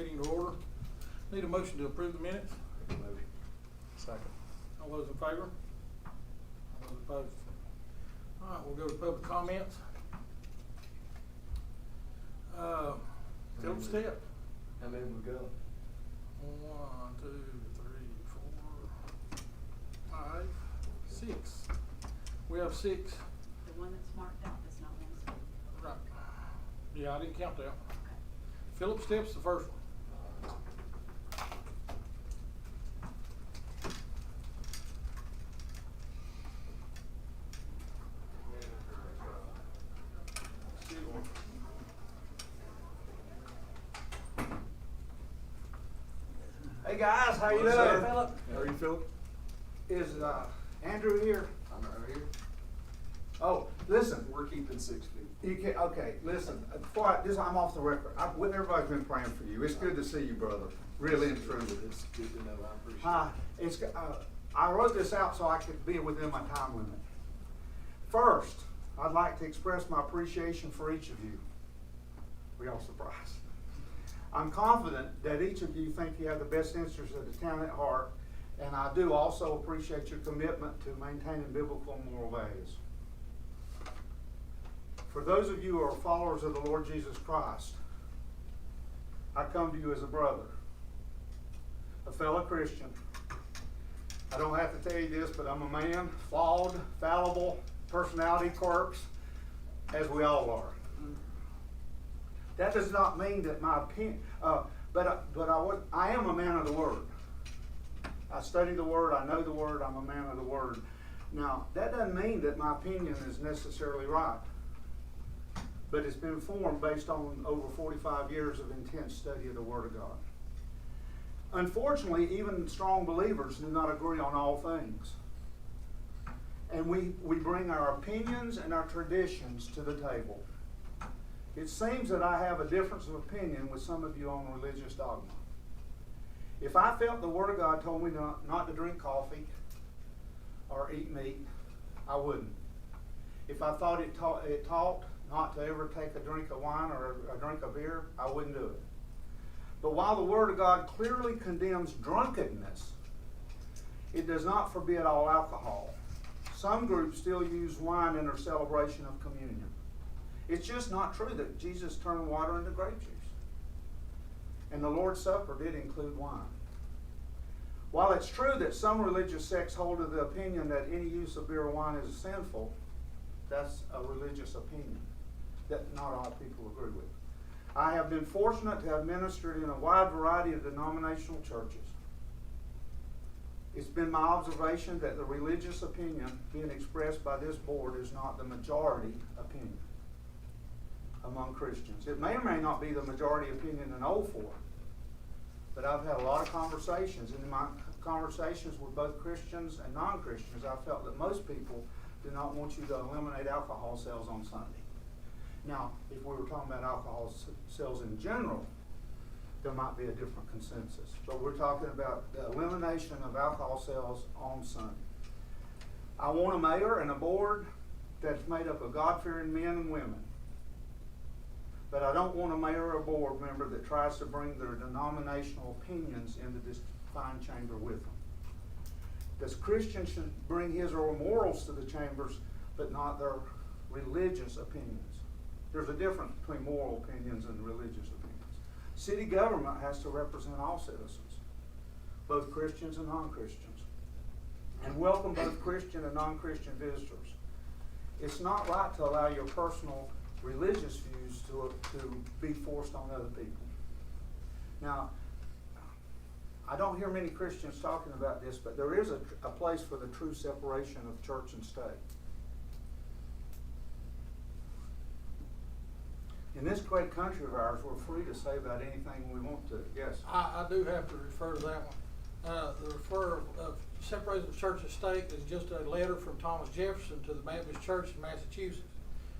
meeting to order. Need a motion to approve the minutes. Motion. Second. All those in favor? All those opposed? All right, we'll go to public comments. Philip Step. How many we got? 1, 2, 3, 4, 5, 6. We have 6. The one that's marked out is not one. Right. Yeah, I didn't count that. Okay. Philip Step's the first one. Hey guys, how you What's doing? up? Philip. How are you, Philip? Is Andrew here? I'm right here. Oh, listen. We're keeping 6 feet. You can, okay, listen. I'm off the record. Everybody's been praying for you. It's good to see you, brother. Really and truly. It's good to know. I appreciate Hi. I wrote this out so I could be within my time limit. First, I'd like to express my appreciation for each of you. We all surprised. I'm confident that each of you think you have the best interests of the town at heart, and I do also appreciate your commitment to maintaining biblical and moral values. For those of you who are followers of the Lord Jesus Christ, I come to you as a brother, a fellow Christian. I don't have to tell you this, but I'm a man, flawed, fallible, personality quirks, as we all are. That does not mean that my opinion, I am a man of the Word. I study the Word, I know the Word, I'm a man of the Word. Now, that doesn't mean that my opinion is necessarily right, but it's been formed based on over 45 years of intense study of the Word of God. Unfortunately, even strong believers do not agree on all things. And we bring our opinions and our traditions to the table. It seems that I have a difference of opinion with some of you on religious dogma. If I felt the Word of God told me not to drink coffee or eat meat, I wouldn't. If I thought it taught not to ever take a drink of wine or a drink of beer, I wouldn't do it. But while the Word of God clearly condemns drunkenness, it does not forbid all alcohol. Some groups still use wine in their celebration of communion. It's just not true that Jesus turned water into grape juice. And the Lord's Supper did include wine. While it's true that some religious sects hold to the opinion that any use of beer or wine is sinful, that's a religious opinion that not all people agree with. I have been fortunate to have ministered in a wide variety of denominational churches. It's been my observation that the religious opinion being expressed by this board is not the majority opinion among Christians. It may or may not be the majority opinion in Old Fort, but I've had a lot of conversations, and in my conversations with both Christians and non-Christians, I felt that most people do not want you to eliminate alcohol sales on Sunday. Now, if we were talking about alcohol sales in general, there might be a different consensus. But we're talking about the elimination of alcohol sales on Sunday. I want a mayor and a board that's made up of God-fearing men and women. But I don't want a mayor or a board member that tries to bring their denominational opinions into this fine chamber with them. This Christian should bring his or her morals to the chambers, but not their religious opinions. There's a difference between moral opinions and religious opinions. City government has to represent all citizens, both Christians and non-Christians, and welcome both Christian and non-Christian visitors. It's not right to allow your personal religious views to be forced on other people. Now, I don't hear many Christians talking about this, but there is a place for the true separation of church and state. In this great country of ours, we're free to say about anything we want to. Yes? I do have to refer to that one. The refer of separation of church and state is just a letter from Thomas Jefferson to the Baptist Church in Massachusetts,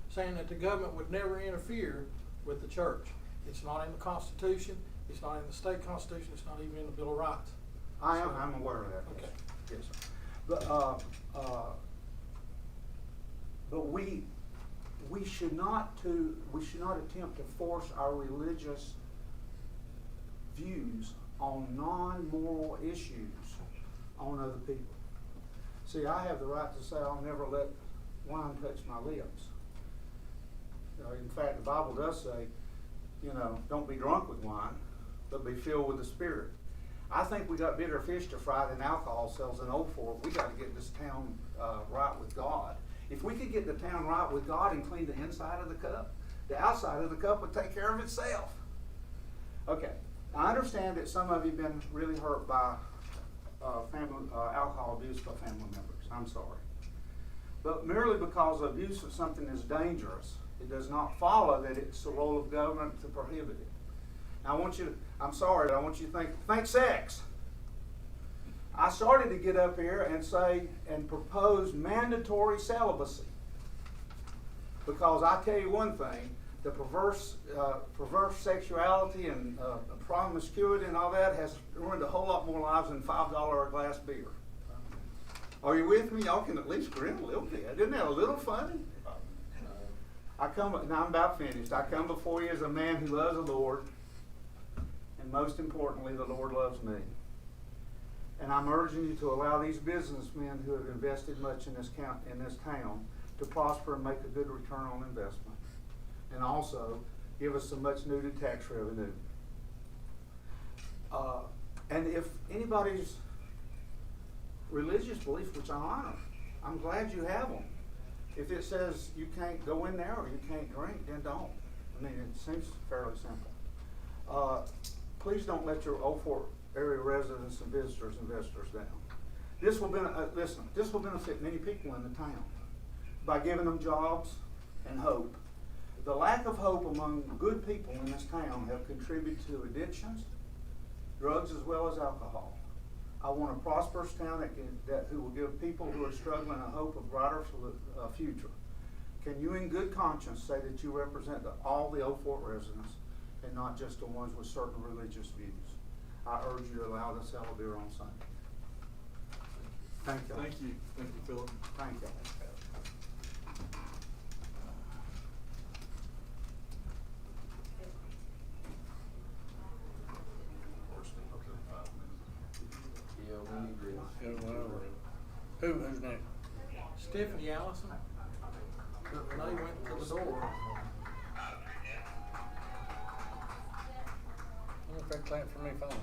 saying that the government would never interfere with the church. It's not in the Constitution. It's not in the state constitution. It's not even in the Bill of Rights. I'm aware of that. Okay. Yes, sir. But we should not attempt to force our religious views on non-moral issues on other people. See, I have the right to say I'll never let wine touch my lips. In fact, the Bible does say, don't be drunk with wine, but be filled with the Spirit. I think we got bigger fish to fry than alcohol sales in Old Fort. We got to get this town right with God. If we could get the town right with God and clean the inside of the cup, the outside of the cup would take care of itself. Okay, I understand that some of you have been really hurt by alcohol abuse by family members. I'm sorry. But merely because abuse of something is dangerous, it does not follow that it's the role of government to prohibit it. Now I'm sorry, but I want you to think sex. I started to get up here and say and propose mandatory celibacy. Because I tell you one thing, the perverse sexuality and promiscuity and all that has ruined a whole lot more lives than $5 a glass beer. Are you with me? Y'all can at least grin a little bit. Isn't that a little funny? Now I'm about finished. I come before you as a man who loves the Lord, and most importantly, the Lord loves me. And I'm urging you to allow these businessmen who have invested much in this town to prosper and make a good return on investment, and also give us some much needed tax revenue. And if anybody's religious belief, which I honor, I'm glad you have them. If it says you can't go in there or you can't drink, then don't. I mean, it seems fairly simple. Please don't let your Old Fort area residents and visitors and investors down. This will benefit many people in the town by giving them jobs and hope. The lack of hope among good people in this town have contributed to addictions, drugs as well as alcohol. I want a prosperous town who will give people who are struggling a hope of brighter future. Can you in good conscience say that you represent all the Old Fort residents and not just the ones with certain religious views? I urge you to allow the sale of beer on Sunday. Thank you. Thank you. Thank you, Philip. Thank you. Yeah, we need this. Yeah, whatever. Who's next? Stephanie Allison. Renee went to the door. I wonder if that clap for me phone.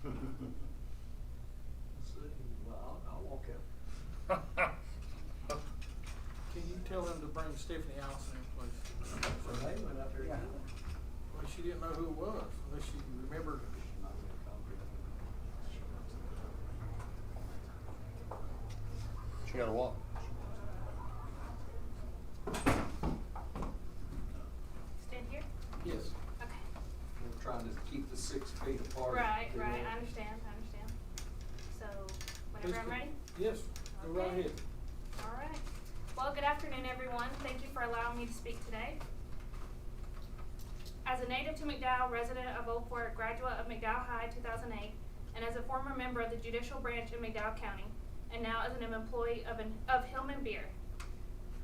Let's see. Well, I'll walk out. Can you tell them to bring Stephanie Allison in, please? Renee went out there. Yeah. Well, she didn't know who it was, unless she remembered. She got a walk. Stand here? Yes. Okay. We're trying to keep the 6 feet apart. Right, You right, know. I understand. So, whenever I'm ready? Yes, go right Okay. ahead. All right. Well, good afternoon, everyone. Thank you for allowing me to speak today. As a native to McDowell, resident of Old Fort, graduate of McDowell High 2008, and as a former member of the judicial branch in McDowell County, and now as an employee of Hillman Beer.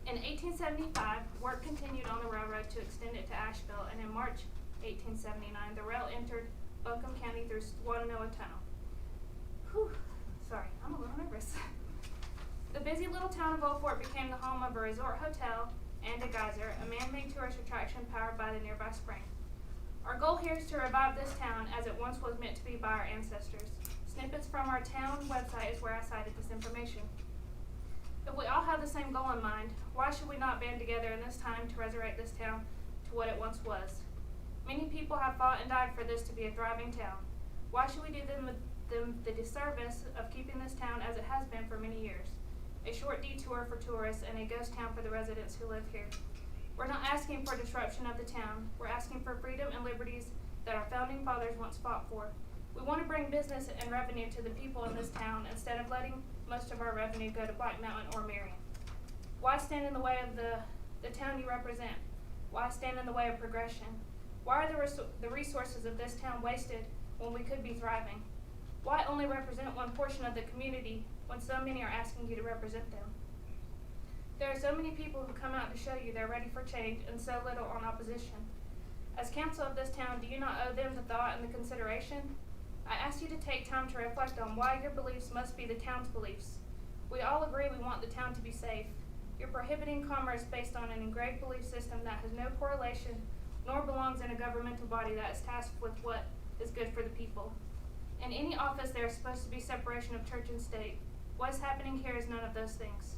In 1875, work continued on the railroad to extend it to Asheville, and in March 1879, the rail entered Buncombe County through Swananoa Tunnel. Whew, sorry, I'm a little nervous. The busy little town of Old Fort became the home of a resort hotel and a geyser, a man-made tourist attraction powered by the nearby spring. Our goal here is to revive this town as it once was meant to be by our ancestors. Snippets from our town website is where I cited this information. If we all have the same goal in mind, why should we not band together in this time to resurrect this town to what it once was? Many people have fought and died for this to be a thriving town. Why should we do them the disservice of keeping this town as it has been for many years? A short detour for tourists and a ghost town for the residents who live here. We're not asking for disruption of the town. We're asking for freedom and liberties that our founding fathers once fought for. We want to bring business and revenue to the people in this town instead of letting most of our revenue go to Black Mountain or Marion. Why stand in the way of the town you represent? Why stand in the way of progression? Why are the resources of this town wasted when we could be thriving? Why only represent one portion of the community when so many are asking you to represent them? There are so many people who come out to show you they're ready for change and so little on opposition. As council of this town, do you not owe them the thought and the consideration? I ask you to take time to reflect on why your beliefs must be the town's beliefs. We all agree we want the town to be safe. You're prohibiting commerce based on an engraved belief system that has no correlation, nor belongs in a governmental body that is tasked with what is good for the people. In any office, there is supposed to be separation of church and state. What's happening here is none of those things.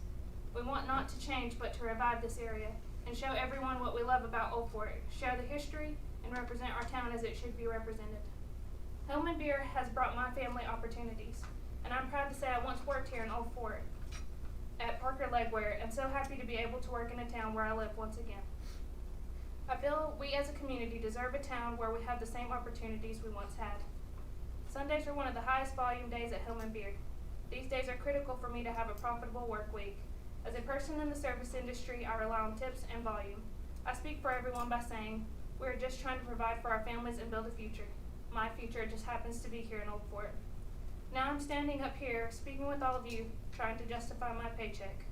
We want not to change, but to revive this area and show everyone what we love about Old Fort, share the history, and represent our town as it should be represented. Hillman Beer has brought my family opportunities, and I'm proud to say I once worked here in Old Fort at Parker Legwear, and so happy to be able to work in a town where I live once again. I feel we as a community deserve a town where we have the same opportunities we once had. Sundays are one of the highest volume days at Hillman Beer. These days are critical for me to have a profitable work week. As a person in the service industry, I rely on tips and volume. I speak for everyone by saying, we are just trying to provide for our families and build a future. My future just happens to be here in Old Fort. Now I'm standing up here, speaking with all of you, trying to justify my paycheck.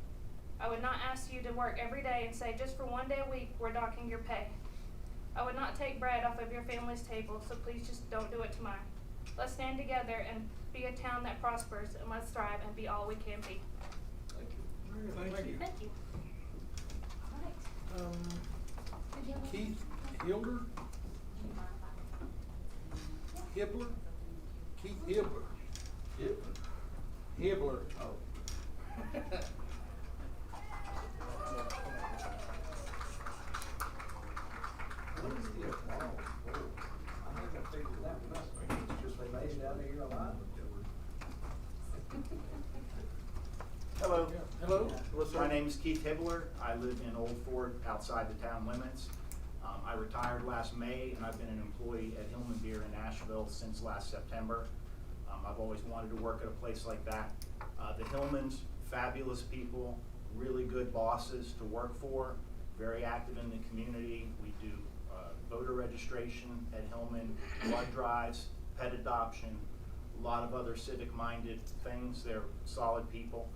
I would not ask you to work every day and say just for one day a week, we're docking your pay. I would not take bread off of your family's table, so please just don't do it to mine. Let's stand together and be a town that prospers, and let's thrive and be all we can be. Thank you. Thank you. Thank you. All right. Keith Hilder? Hibbler? Keith Hibbler. Hibbler. Oh. What is the applause for? I think I figured that one out. It's just they made it out of here alive. Hello. Yeah. Hello? Hello, sir. My name's Keith Hibbler. I live in Old Fort, outside the town limits. I retired last May, and I've been an employee at Hillman Beer in Nashville since last September. I've always wanted to work at a place like that. The Hillmans, fabulous people, really good bosses to work for, very active in the community. We do voter registration at Hillman, blood drives, pet adoption, a lot of other civic-minded things. They're solid people.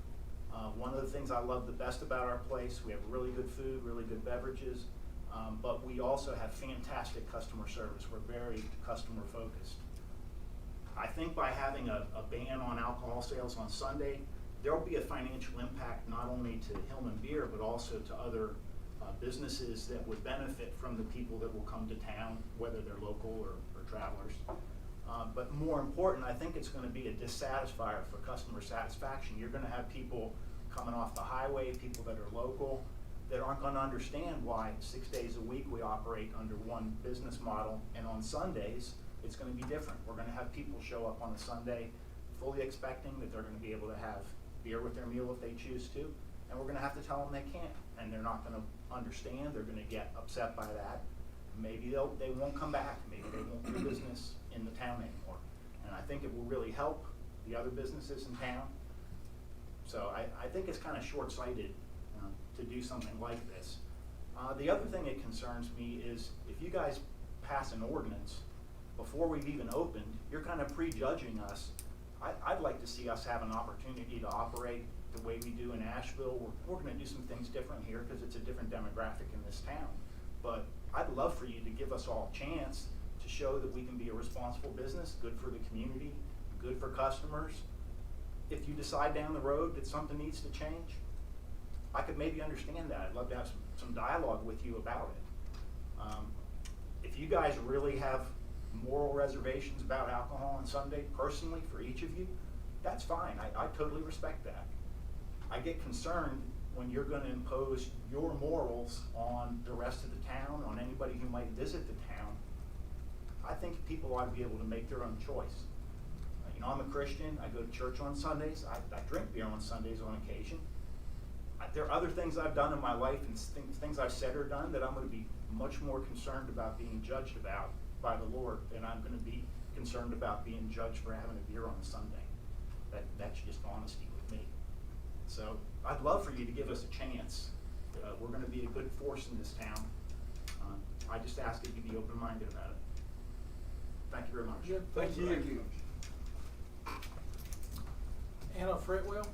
One of the things I love the best about our place, we have really good food, really good beverages, but we also have fantastic customer service. We're very customer focused. I think by having a ban on alcohol sales on Sunday, there will be a financial impact not only to Hillman Beer, but also to other businesses that would benefit from the people that will come to town, whether they're local or travelers. But more important, I think it's going to be a dissatisfier for customer satisfaction. You're going to have people coming off the highway, people that are local, that aren't going to understand why 6 days a week we operate under one business model, and on Sundays it's going to be different. We're going to have people show up on a Sunday fully expecting that they're going to be able to have beer with their meal if they choose to, and we're going to have to tell them they can't, and they're not going to understand. They're going to get upset by that. Maybe they won't come back. Maybe they won't do business in the town anymore. And I think it will really help the other businesses in town. So I think it's kind of short-sighted to do something like this. The other thing that concerns me is if you guys pass an ordinance before we've even opened, you're kind of prejudging us. I'd like to see us have an opportunity to operate the way we do in Asheville. We're going to do some things different here because it's a different demographic in this town. But I'd love for you to give us all a chance to show that we can be a responsible business, good for the community, good for customers. If you decide down the road that something needs to change, I could maybe understand that. I'd love to have some dialogue with you about it. If you guys really have moral reservations about alcohol on Sunday, personally, for each of you, that's fine. I totally respect that. I get concerned when you're going to impose your morals on the rest of the town, on anybody who might visit the town. I think people ought to be able to make their own choice. You know, I'm a Christian. I go to church on Sundays. I drink beer on Sundays on occasion. There are other things I've done in my life and things I've said or done that I'm going to be much more concerned about being judged about by the Lord than I'm going to be concerned about being judged for having a beer on a Sunday. That's just honesty with me. So I'd love for you to give us a chance. We're going to be a good force in this town. I just ask that you be open-minded about it. Thank you very much. Yeah, thank you. Anna Fretwell?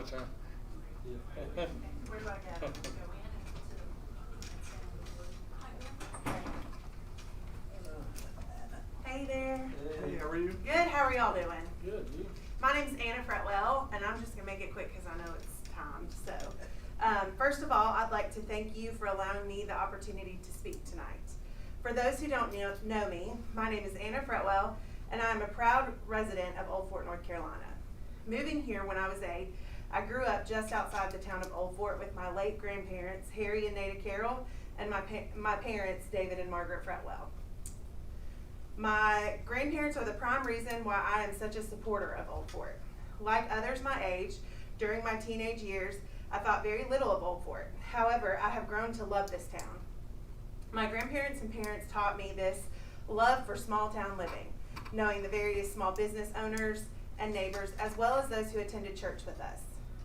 much, huh? Where do I go? Go in and to the. Hey there. Hey, how are you? Good, how are y'all doing? Good, you? My name's Anna Fretwell, and I'm just gonna make it quick because I know it's time, so. First of all, I'd like to thank you for allowing me the opportunity to speak tonight. For those who don't know me, my name is Anna Fretwell, and I'm a proud resident of Old Fort, North Carolina. Moving here when I was 8, I grew up just outside the town of Old Fort with my late grandparents, Harry and Nada Carroll, and my parents, David and Margaret Fretwell. My grandparents are the prime reason why I am such a supporter of Old Fort. Like others my age, during my teenage years, I thought very little of Old Fort. However, I have grown to love this town. My grandparents and parents taught me this love for small town living, knowing the various small business owners and neighbors, as well as those who attended church with us.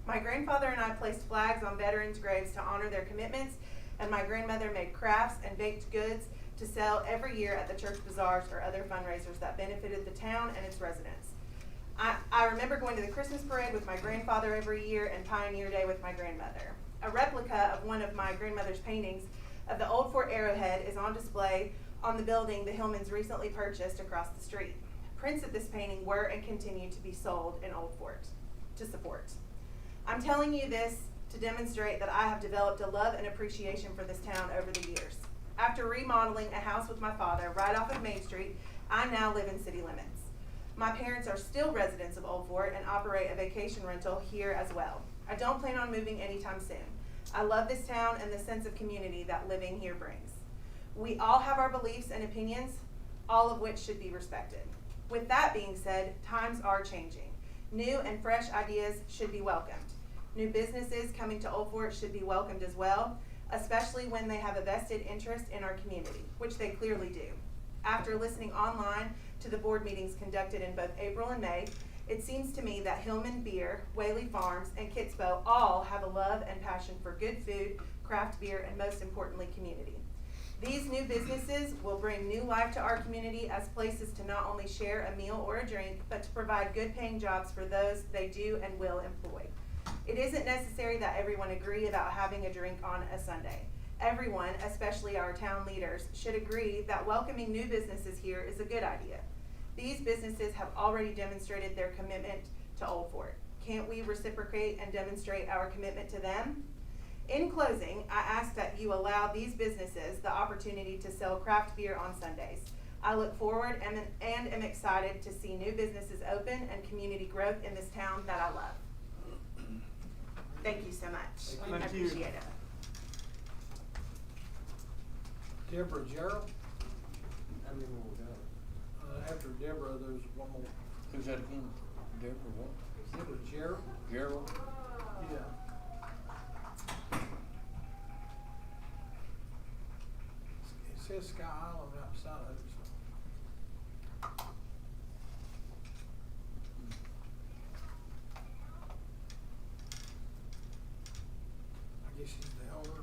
My grandfather and I placed flags on veterans' graves to honor their commitments, and my grandmother made crafts and baked goods to sell every year at the church bazaars or other fundraisers that benefited the town and its residents. I remember going to the Christmas parade with my grandfather every year and Pioneer Day with my grandmother. A replica of one of my grandmother's paintings of the Old Fort Arrowhead is on display on the building the Hillmans recently purchased across the street. Prints of this painting were and continue to be sold in Old Fort to support. I'm telling you this to demonstrate that I have developed a love and appreciation for this town over the years. After remodeling a house with my father right off of Main Street, I now live in city limits. My parents are still residents of Old Fort and operate a vacation rental here as well. I don't plan on moving anytime soon. I love this town and the sense of community that living here brings. We all have our beliefs and opinions, all of which should be respected. With that being said, times are changing. New and fresh ideas should be welcomed. New businesses coming to Old Fort should be welcomed as well, especially when they have a vested interest in our community, which they clearly do. After listening online to the board meetings conducted in both April and May, it seems to me that Hillman Beer, Whaley Farms, and Kitspo all have a love and passion for good food, craft beer, and most importantly, community. These new businesses will bring new life to our community as places to not only share a meal or a drink, but to provide good paying jobs for those they do and will employ. It isn't necessary that everyone agree about having a drink on a Sunday. Everyone, especially our town leaders, should agree that welcoming new businesses here is a good idea. These businesses have already demonstrated their commitment to Old Fort. Can't we reciprocate and demonstrate our commitment to them? In closing, I ask that you allow these businesses the opportunity to sell craft beer on Sundays. I look forward and am excited to see new businesses open and community growth in this town that I love. Thank you so much. Thank I you. appreciate it. Deborah Gerald. How many more we got? After Deborah, there's one more. Who's that again? Deborah what? Deborah Gerald. Gerald? Yeah. It says Sky Island outside of it, so. I guess she's the elder.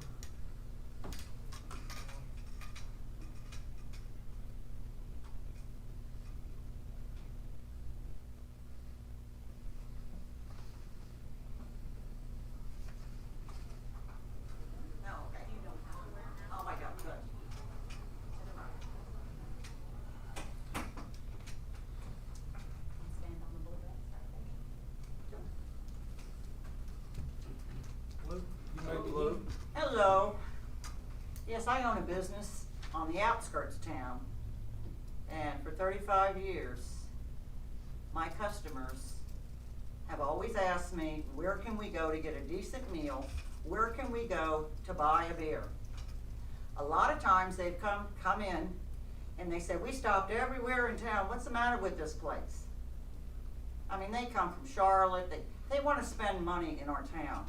No, you don't have to wear it. Oh my God, good. Stand on the bullet. Lou, you may be Lou. Hello. Yes, I own a business on the outskirts of town. And for 35 years, my customers have always asked me, where can we go to get a decent meal? Where can we go to buy a beer? A lot of times they've come in and they say, we stopped everywhere in town. What's the matter with this place? I mean, they come from Charlotte. They want to spend money in our town.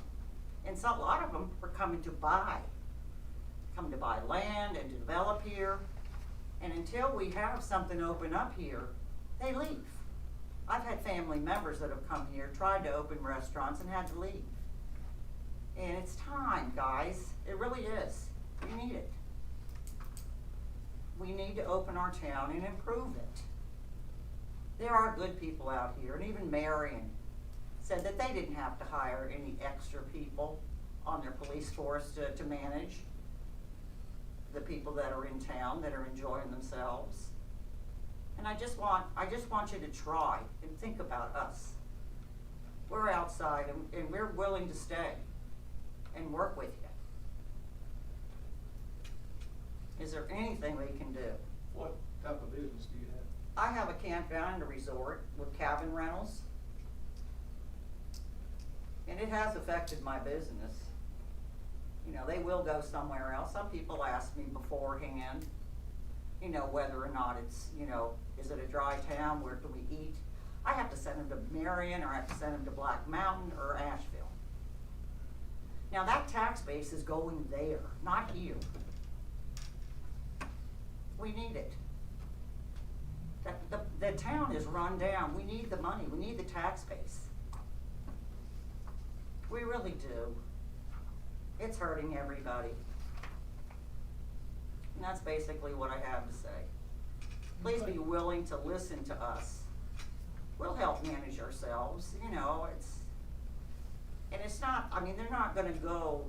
And so a lot of them are coming to buy land and to develop here. And until we have something open up here, they leave. I've had family members that have come here, tried to open restaurants and had to leave. And it's time, guys. It really is. We need it. We need to open our town and improve it. There are good people out here, and even Marion said that they didn't have to hire any extra people on their police force to manage the people that are in town that are enjoying themselves. And I just want you to try and think about us. We're outside and we're willing to stay and work with you. Is there anything we can do? What type of business do you have? I have a campground and a resort with cabin rentals. And it has affected my business. You know, they will go somewhere else. Some people ask me beforehand, you know, whether or not it's, you know, is it a dry town, where can we eat? I have to send them to Marion, or I have to send them to Black Mountain or Asheville. Now that tax base is going there, not here. We need it. The town is run down. We need the money. We need the tax base. We really do. It's hurting everybody. And that's basically what I have to say. Please be willing to listen to us. We'll help manage ourselves, you know, and it's not, I mean, they're not gonna go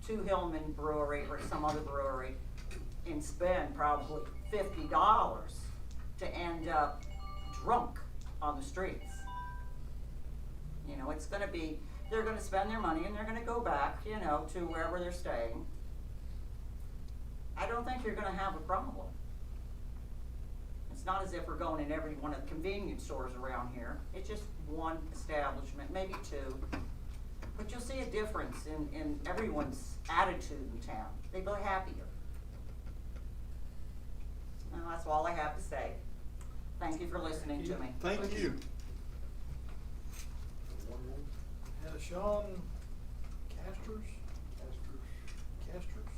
to Hillman Brewery or some other brewery and spend probably $50 to end up drunk on the streets. You know, it's gonna be, they're gonna spend their money and they're gonna go back, you know, to wherever they're staying. I don't think you're gonna have a problem. It's not as if we're going in every one of the convenience stores around here. It's just one establishment, maybe two. But you'll see a difference in everyone's attitude in town. They go happier. And that's all I have to say. Thank you for listening to me. Thank you. Sean Casters? Casters?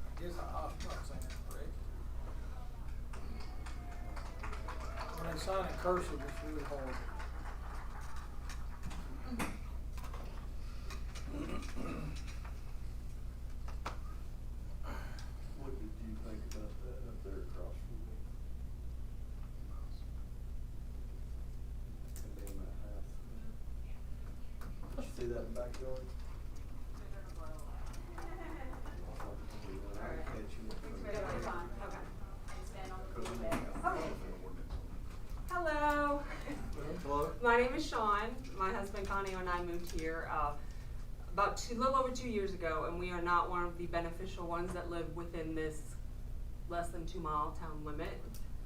I guess I'm not saying that correct. When they sign in cursive, it's really hard. What did you think about that up there across from me? Condemn that house. Did you see that in the backyard? I'll catch you. Hello. Hello. My name is Sean. My husband Connie and I moved here about a little over 2 years ago, and we are not one of the beneficial ones that live within this less than 2 mile town limit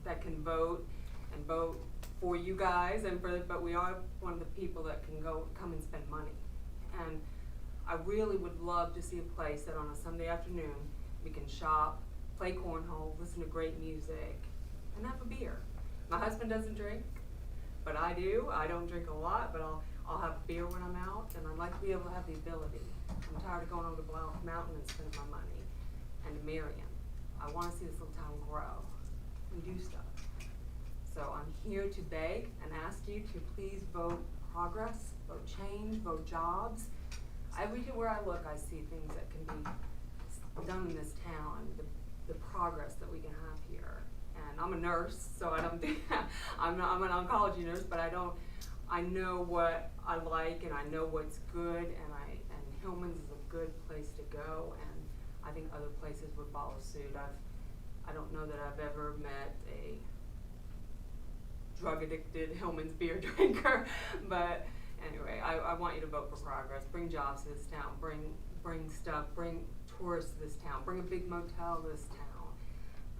that can vote and vote for you guys, but we are one of the people that can come and spend money. And I really would love to see a place that on a Sunday afternoon we can shop, play cornhole, listen to great music, and have a beer. My husband doesn't drink, but I do. I don't drink a lot, but I'll have beer when I'm out, and I'd like to be able to have the ability. I'm tired of going over to Black Mountain and spending my money, and to Marion. I want to see this little town grow and do stuff. So I'm here to beg and ask you to please vote progress, vote change, vote jobs. Everywhere I look, I see things that can be done in this town, the progress that we can have here. And I'm a nurse, so I don't do that. I'm an oncology nurse, but I know what I like and I know what's good, and Hillman's is a good place to go, and I think other places would follow suit. I don't know that I've ever met a drug addicted Hillman's beer drinker, but anyway, I want you to vote for progress. Bring jobs to this town, bring stuff, bring tourists to this town, bring a big motel to this town,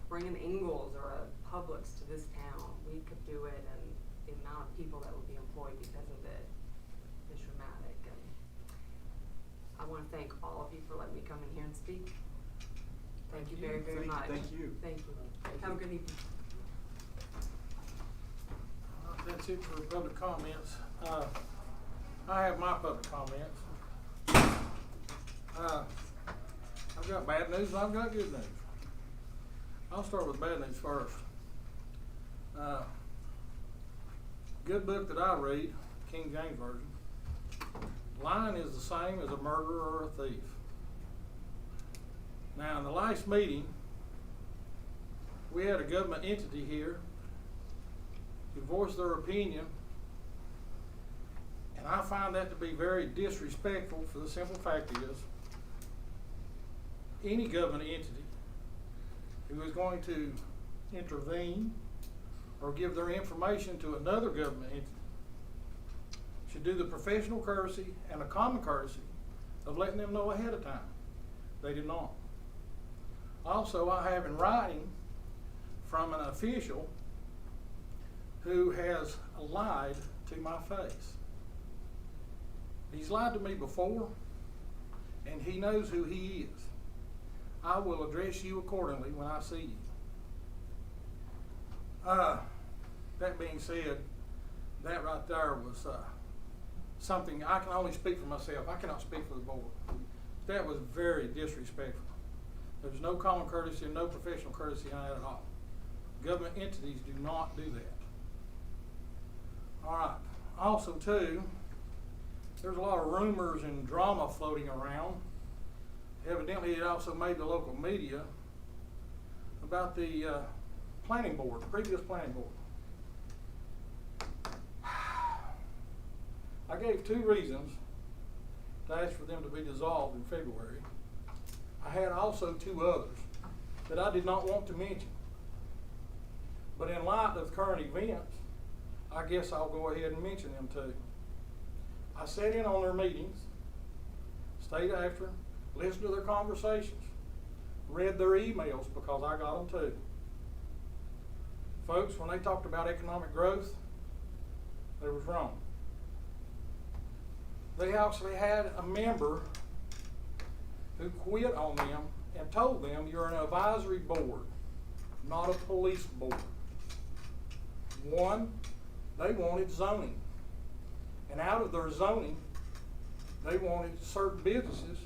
bring an Ingles or a Publix to this town. We could do it, and the amount of people that would be employed because of it is dramatic. And I want to thank all of you for letting me come in here and speak. Thank you very, very much. Thank you. Thank you. Have a good evening. That's it for public comments. I have my public comments. I've got bad news and I've got good news. I'll start with bad news first. Good book that I read, King James Version. Lying is the same as a murderer or a thief. Now, in the last meeting, we had a government entity here who voiced their opinion And I find that to be very disrespectful for the simple fact is, any government entity who is going to intervene or give their information to another government entity should do the professional courtesy and the common courtesy of letting them know ahead of time. They did not. Also, I have in writing from an official who has lied to my face. He's lied to me before, and he knows who he is. I will address you accordingly when I see you. That being said, that right there was something I can only speak for myself. I cannot speak for the board. That was very disrespectful. There's no common courtesy and no professional courtesy in that at all. Government entities do not do that. All right. Also, too, there's a lot of rumors and drama floating around. Evidently, it also made the local media about the planning board, the previous planning board. I gave 2 reasons to ask for them to be dissolved in February. I had also 2 others that I did not want to mention. But in light of current events, I guess I'll go ahead and mention them too. I sat in on their meetings, stayed after, listened to their conversations, read their emails because I got them too. Folks, when they talked about economic growth, they was wrong. They actually had a member who quit on them and told them, you're an advisory board, not a police board. One, they wanted zoning. And out of their zoning, they wanted certain businesses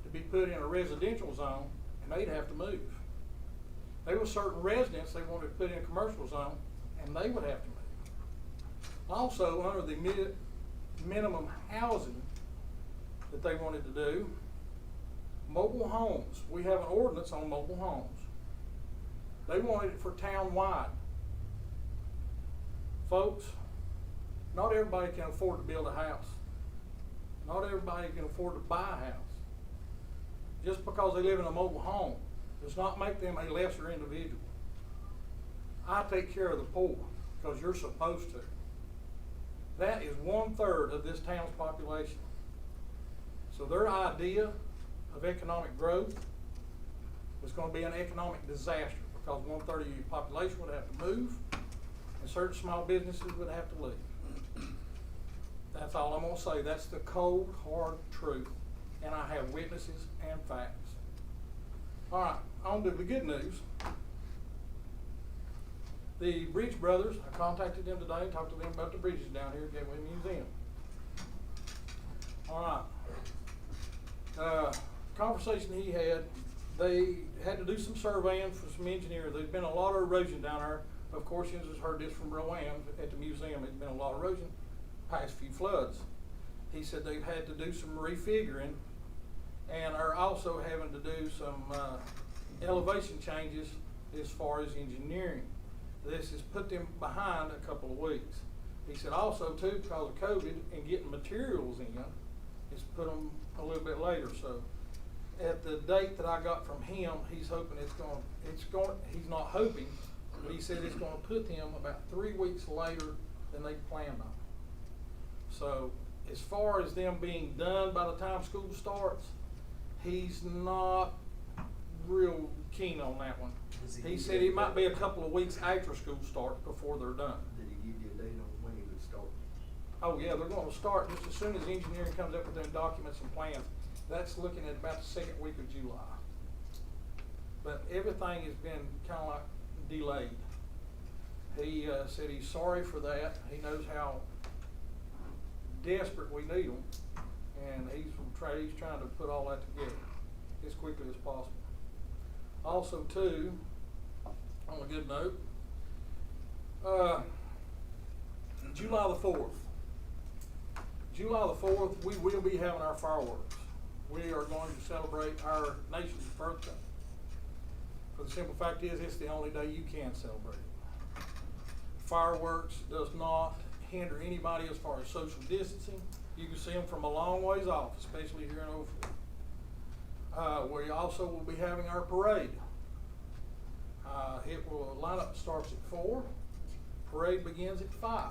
to be put in a residential zone, and they'd have to move. There were certain residents they wanted to put in a commercial zone, and they would have to move. Also, under the minimum housing that they wanted to do, mobile homes. We have an ordinance on mobile homes. They wanted it for town-wide. Folks, not everybody can afford to build a house. Not everybody can afford to buy a house. Just because they live in a mobile home does not make them a lesser individual. I take care of the poor because you're supposed to. That is 1/3 of this town's population. So their idea of economic growth was going to be an economic disaster because 1/3 of your population would have to move and certain small businesses would have to leave. That's all I'm going to say. That's the cold, hard truth. And I have witnesses and facts. All right, on to the good news. The Bridge Brothers, I contacted them today and talked to them about the bridges down here at Gateway Museum. All right. Conversation he had, they had to do some surveying for some engineers. There's been a lot of erosion down there. Of course, you just heard this from Rowan at the museum. There's been a lot of erosion past few floods. He said they've had to do some refiguring and are also having to do some elevation changes as far as engineering. This has put them behind a couple of weeks. He said also too, because of COVID and getting materials in, it's put them a little bit later. So at the date that I got from him, he's hoping he's not hoping, but he said it's going to put him about 3 weeks later than they planned on. So as far as them being done by the time school starts, he's not real keen on that one. He said it might be a couple of weeks after school starts before they're done. Did he give you a date on when he would start? Oh yeah, they're going to start just as soon as engineering comes up with their documents and plans. That's looking at about the 2nd week of July. But everything has been kind of like delayed. He said he's sorry for that. He knows how desperate we need them, and he's trying to put all that together as quickly as possible. Also, too, on a good note, July the 4th. July the 4th, we will be having our fireworks. We are going to celebrate our nation's birthday. For the simple fact is, it's the only day you can celebrate it. Fireworks does not hinder anybody as far as social distancing. You can see them from a long ways off, especially here in Old Fort. We also will be having our parade. Lineup starts at 4, parade begins at 5.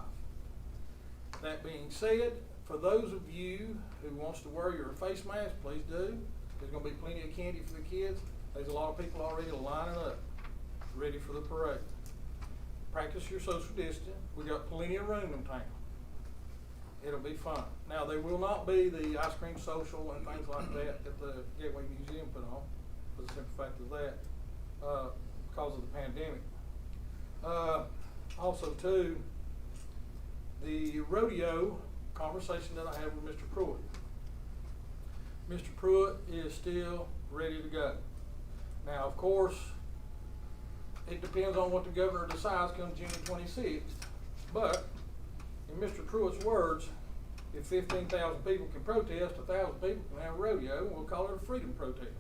That being said, for those of you who wants to wear your face mask, please do. There's gonna be plenty of candy for the kids. There's a lot of people already lining up, ready for the parade. Practice your social distancing. We got plenty of room in town. It'll be fun. Now, there will not be the ice cream social and things like that the Gateway Museum put on, for the simple fact of that, because of the pandemic. Also too, the rodeo conversation that I had with Mr. Pruitt. Mr. Pruitt is still ready to go. Now, of course, it depends on what the governor decides come June 26th, but in Mr. Pruitt's words, if 15,000 people can protest, 1,000 people can have a rodeo, and we'll call it a freedom protest.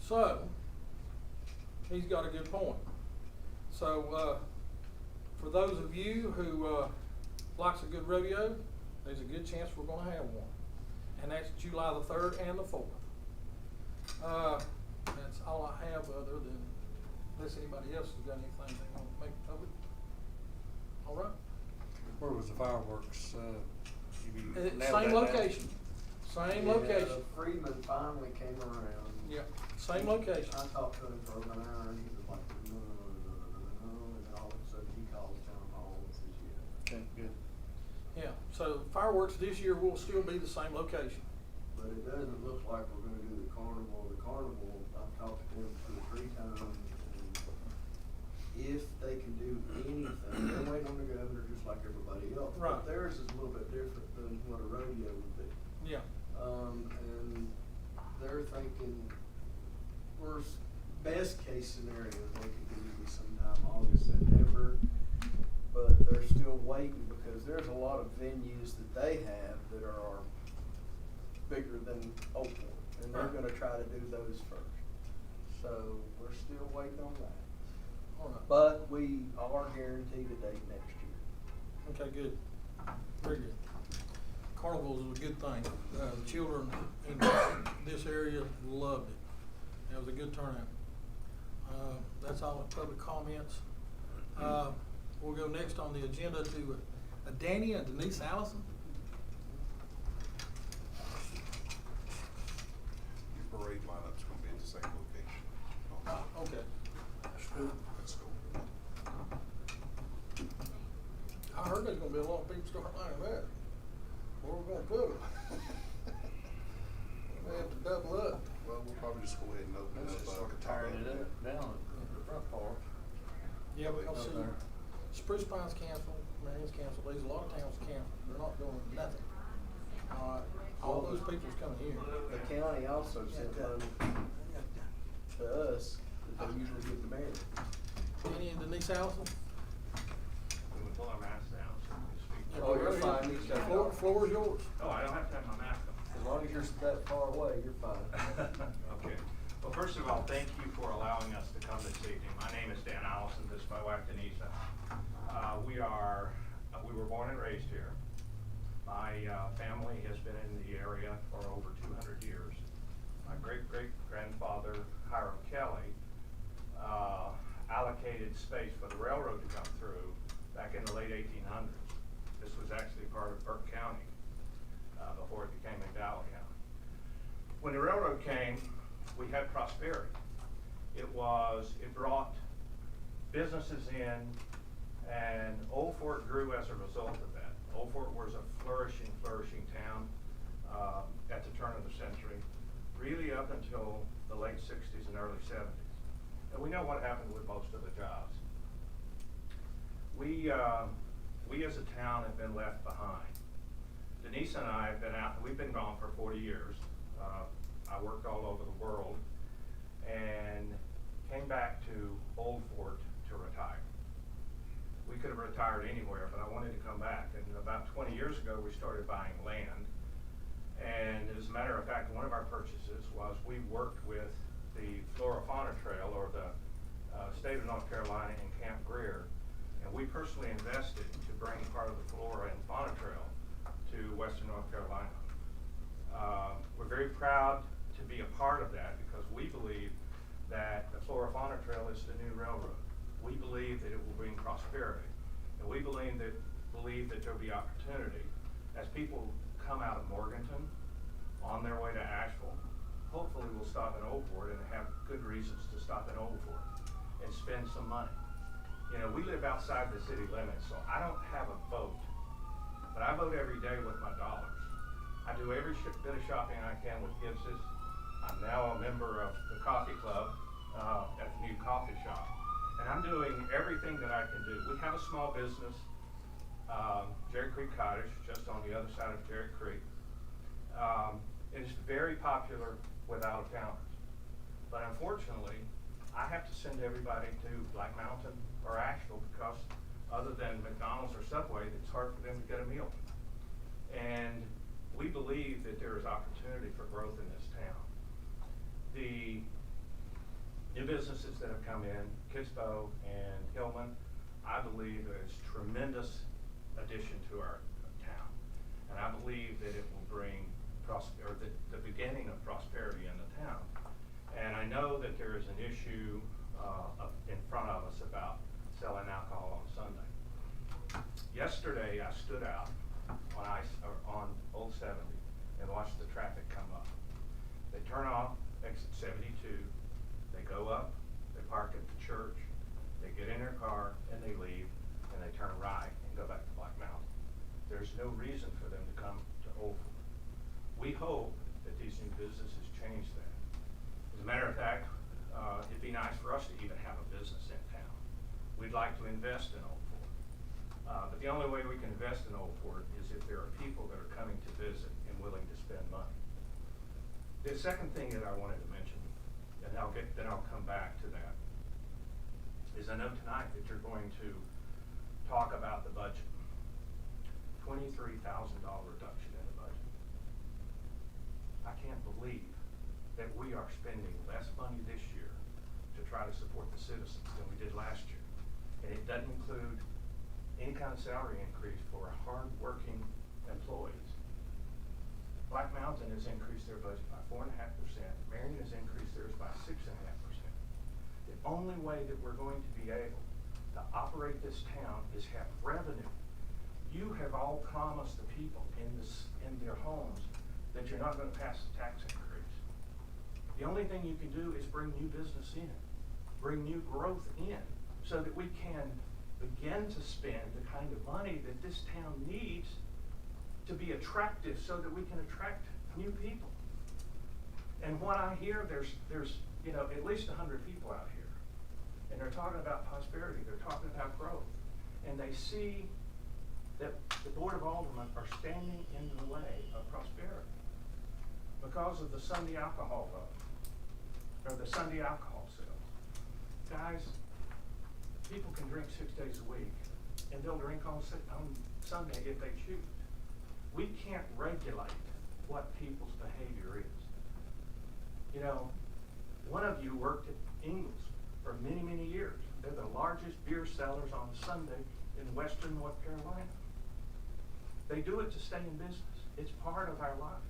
So, he's got a good point. So, for those of you who likes a good rodeo, there's a good chance we're gonna have one. And that's July the 3rd and the 4th. That's all I have other than, unless anybody else has got anything they want to make public. All right. Where was the fireworks? You nailed that Same down? location. Same location. Freeman finally came around. Yeah, same location. I talked to him for over an hour and he was like, no, and all of a sudden he calls town hall and says, yeah. Okay, good. Yeah, so fireworks this year will still be the same location. But it doesn't look like we're gonna do the carnival. The carnival, I've talked to them 2 or 3 times, and if they can do anything, they're waiting on the governor just like everybody else. Right. But theirs is a little bit different than what a rodeo would be. Yeah. And they're thinking, best case scenario, they could do maybe sometime August, September, but they're still waiting because there's a lot of venues that they have that are bigger than Old Fort, and they're Right. gonna try to do those first. So we're still waiting on that. All right. But we are guaranteed a date next year. Okay, good. Very good. Carnivals is a good thing. The children in this area loved it. It was a good turnout. That's all the public comments. We'll go next on the agenda to Danny and Denise Allison. Your parade lineup's gonna be at the same location. Okay. That's good. Let's go. I heard there's gonna be a lot of people start lining up. Where we gonna put them? We may have to double up. Well, we'll probably just go ahead and open it Let's up. just start tearing it up down at the front part. Yeah, we Up see. there. Spruce Pine's canceled, Marion's canceled, there's a lot of towns canceled, they're not doing nothing. All those people's coming here. The county also sent money to us that they usually give the mayor. Danny and Denise Allison? We would pull our masks down, so we can speak. Yeah, Oh, you're go ahead. fine. You can- Floor is yours. Oh, I don't have to have my mask on. As long as you're that far away, you're fine. Okay. Well, first of all, thank you for allowing us to come this evening. My name is Dan Allison, this is my wife Denise. We were born and raised here. My family has been in the area for over 200 years. My great-great-grandfather, Hiram Kelly, allocated space for the railroad to come through back in the late 1800s. This was actually part of Burke County before it became McDowell County. When the railroad came, we had prosperity. It brought businesses in, and Old Fort grew as a result of that. Old Fort was a flourishing town at the turn of the century, really up until the late 60s and early 70s. And we know what happened with most of the jobs. We as a town have been left behind. Denise and I have been out, we've been gone for 40 years. I worked all over the world and came back to Old Fort to retire. We could have retired anywhere, but I wanted to come back. And about 20 years ago, we started buying land. And as a matter of fact, one of our purchases was we worked with the Flora Fauna Trail, or the state of North Carolina, and Camp Greer. And we personally invested to bring part of the flora and fauna trail to western North Carolina. We're very proud to be a part of that because we believe that the flora fauna trail is the new railroad. We believe that it will bring prosperity. And we believe that there'll be opportunity as people come out of Morganton on their way to Asheville. Hopefully we'll stop in Old Fort and have good reasons to stop in Old Fort and spend some money. You know, we live outside the city limits, so I don't have a vote, but I vote every day with my dollars. I do every bit of shopping I can with Gibbs's. I'm now a member of the coffee club at the new coffee shop, and I'm doing everything that I can do. We have a small business, Jerry Creek Cottage, just on the other side of Jerry Creek. It's very popular with out-of-towners, but unfortunately, I have to send everybody to Black Mountain or Asheville because other than McDonald's or Subway, it's hard for them to get a meal. And we believe that there is opportunity for growth in this town. The new businesses that have come in, Kitsbow and Hillman, I believe that it's tremendous addition to our town. And I believe that it will bring the beginning of prosperity in the town. And I know that there is an issue in front of us about selling alcohol on Sunday. Yesterday, I stood out on Old 70 and watched the traffic come up. They turn off exit 72, they go up, they park at the church, they get in their car and they leave, and they turn right and go back to Black Mountain. There's no reason for them to come to Old Fort. We hope that these new businesses change that. As a matter of fact, it'd be nice for us to even have a business in town. We'd like to invest in Old Fort. But the only way we can invest in Old Fort is if there are people that are coming to visit and willing to spend money. The second thing that I wanted to mention, and then I'll come back to that, is I know tonight that you're going to talk about the budget. $23,000 reduction in the budget. I can't believe that we are spending less money this year to try to support the citizens than we did last year. And it doesn't include any kind of salary increase for our hard-working employees. Black Mountain has increased their budget by 4.5%. Marion has increased theirs by 6.5%. The only way that we're going to be able to operate this town is have revenue. You have all promised the people in their homes that you're not going to pass the tax increase. The only thing you can do is bring new business in, bring new growth in, so that we can begin to spend the kind of money that this town needs to be attractive, so that we can attract new people. And what I hear, there's at least 100 people out here, and they're talking about prosperity, they're talking about growth, and they see that the Board of Aldermen are standing in the way of prosperity because of the Sunday alcohol vote, or the Sunday alcohol sales. Guys, people can drink 6 days a week, and they'll drink on Sunday if they choose. We can't regulate what people's behavior is. You know, one of you worked at Ingalls for many, many years. They're the largest beer sellers on Sunday in western North Carolina. They do it to stay in business. It's part of our lives.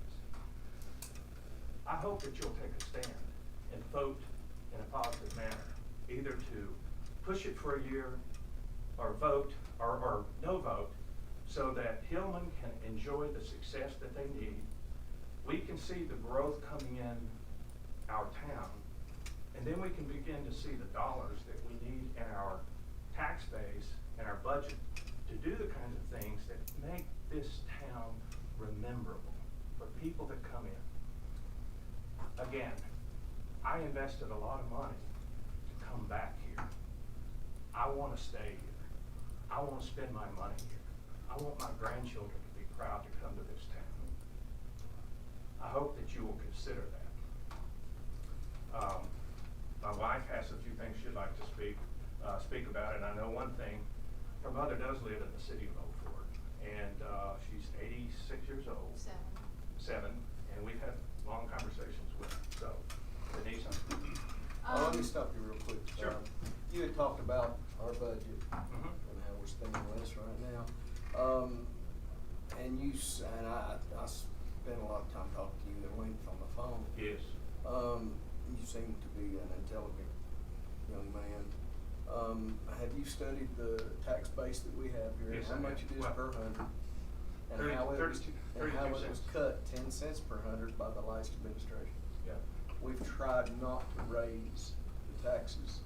I hope that you'll take a stand and vote in a positive manner, either to push it for a year or vote or no vote, so that Hillman can enjoy the success that they need. We can see the growth coming in our town, and then we can begin to see the dollars that we need in our tax base and our budget to do the kinds of things that make this town rememberable for people that come in. Again, I invested a lot of money to come back here. I want to stay here. I want to spend my money here. I want my grandchildren to be proud to come to this town. I hope that you will consider that. My wife has a few things she'd like to speak about, and I know one thing. Her mother does live in the city of Old Fort, and she's 86 years old. Seven, and we've had long conversations with her. So, Denise, Let me stop you real quick. Sure. You had talked about our budget Mhm. and how we're spending less right now. And I spent a lot of time talking to you at length on the phone. Yes. You seem to be an intelligent young man. Have you studied the tax base that we have here? Yes, How I much have. it is What? per hundred? And 30 how it was, 32 and how it was 32 cents. cut 10 cents per hundred by the last administration. Yeah. We've tried not to raise the taxes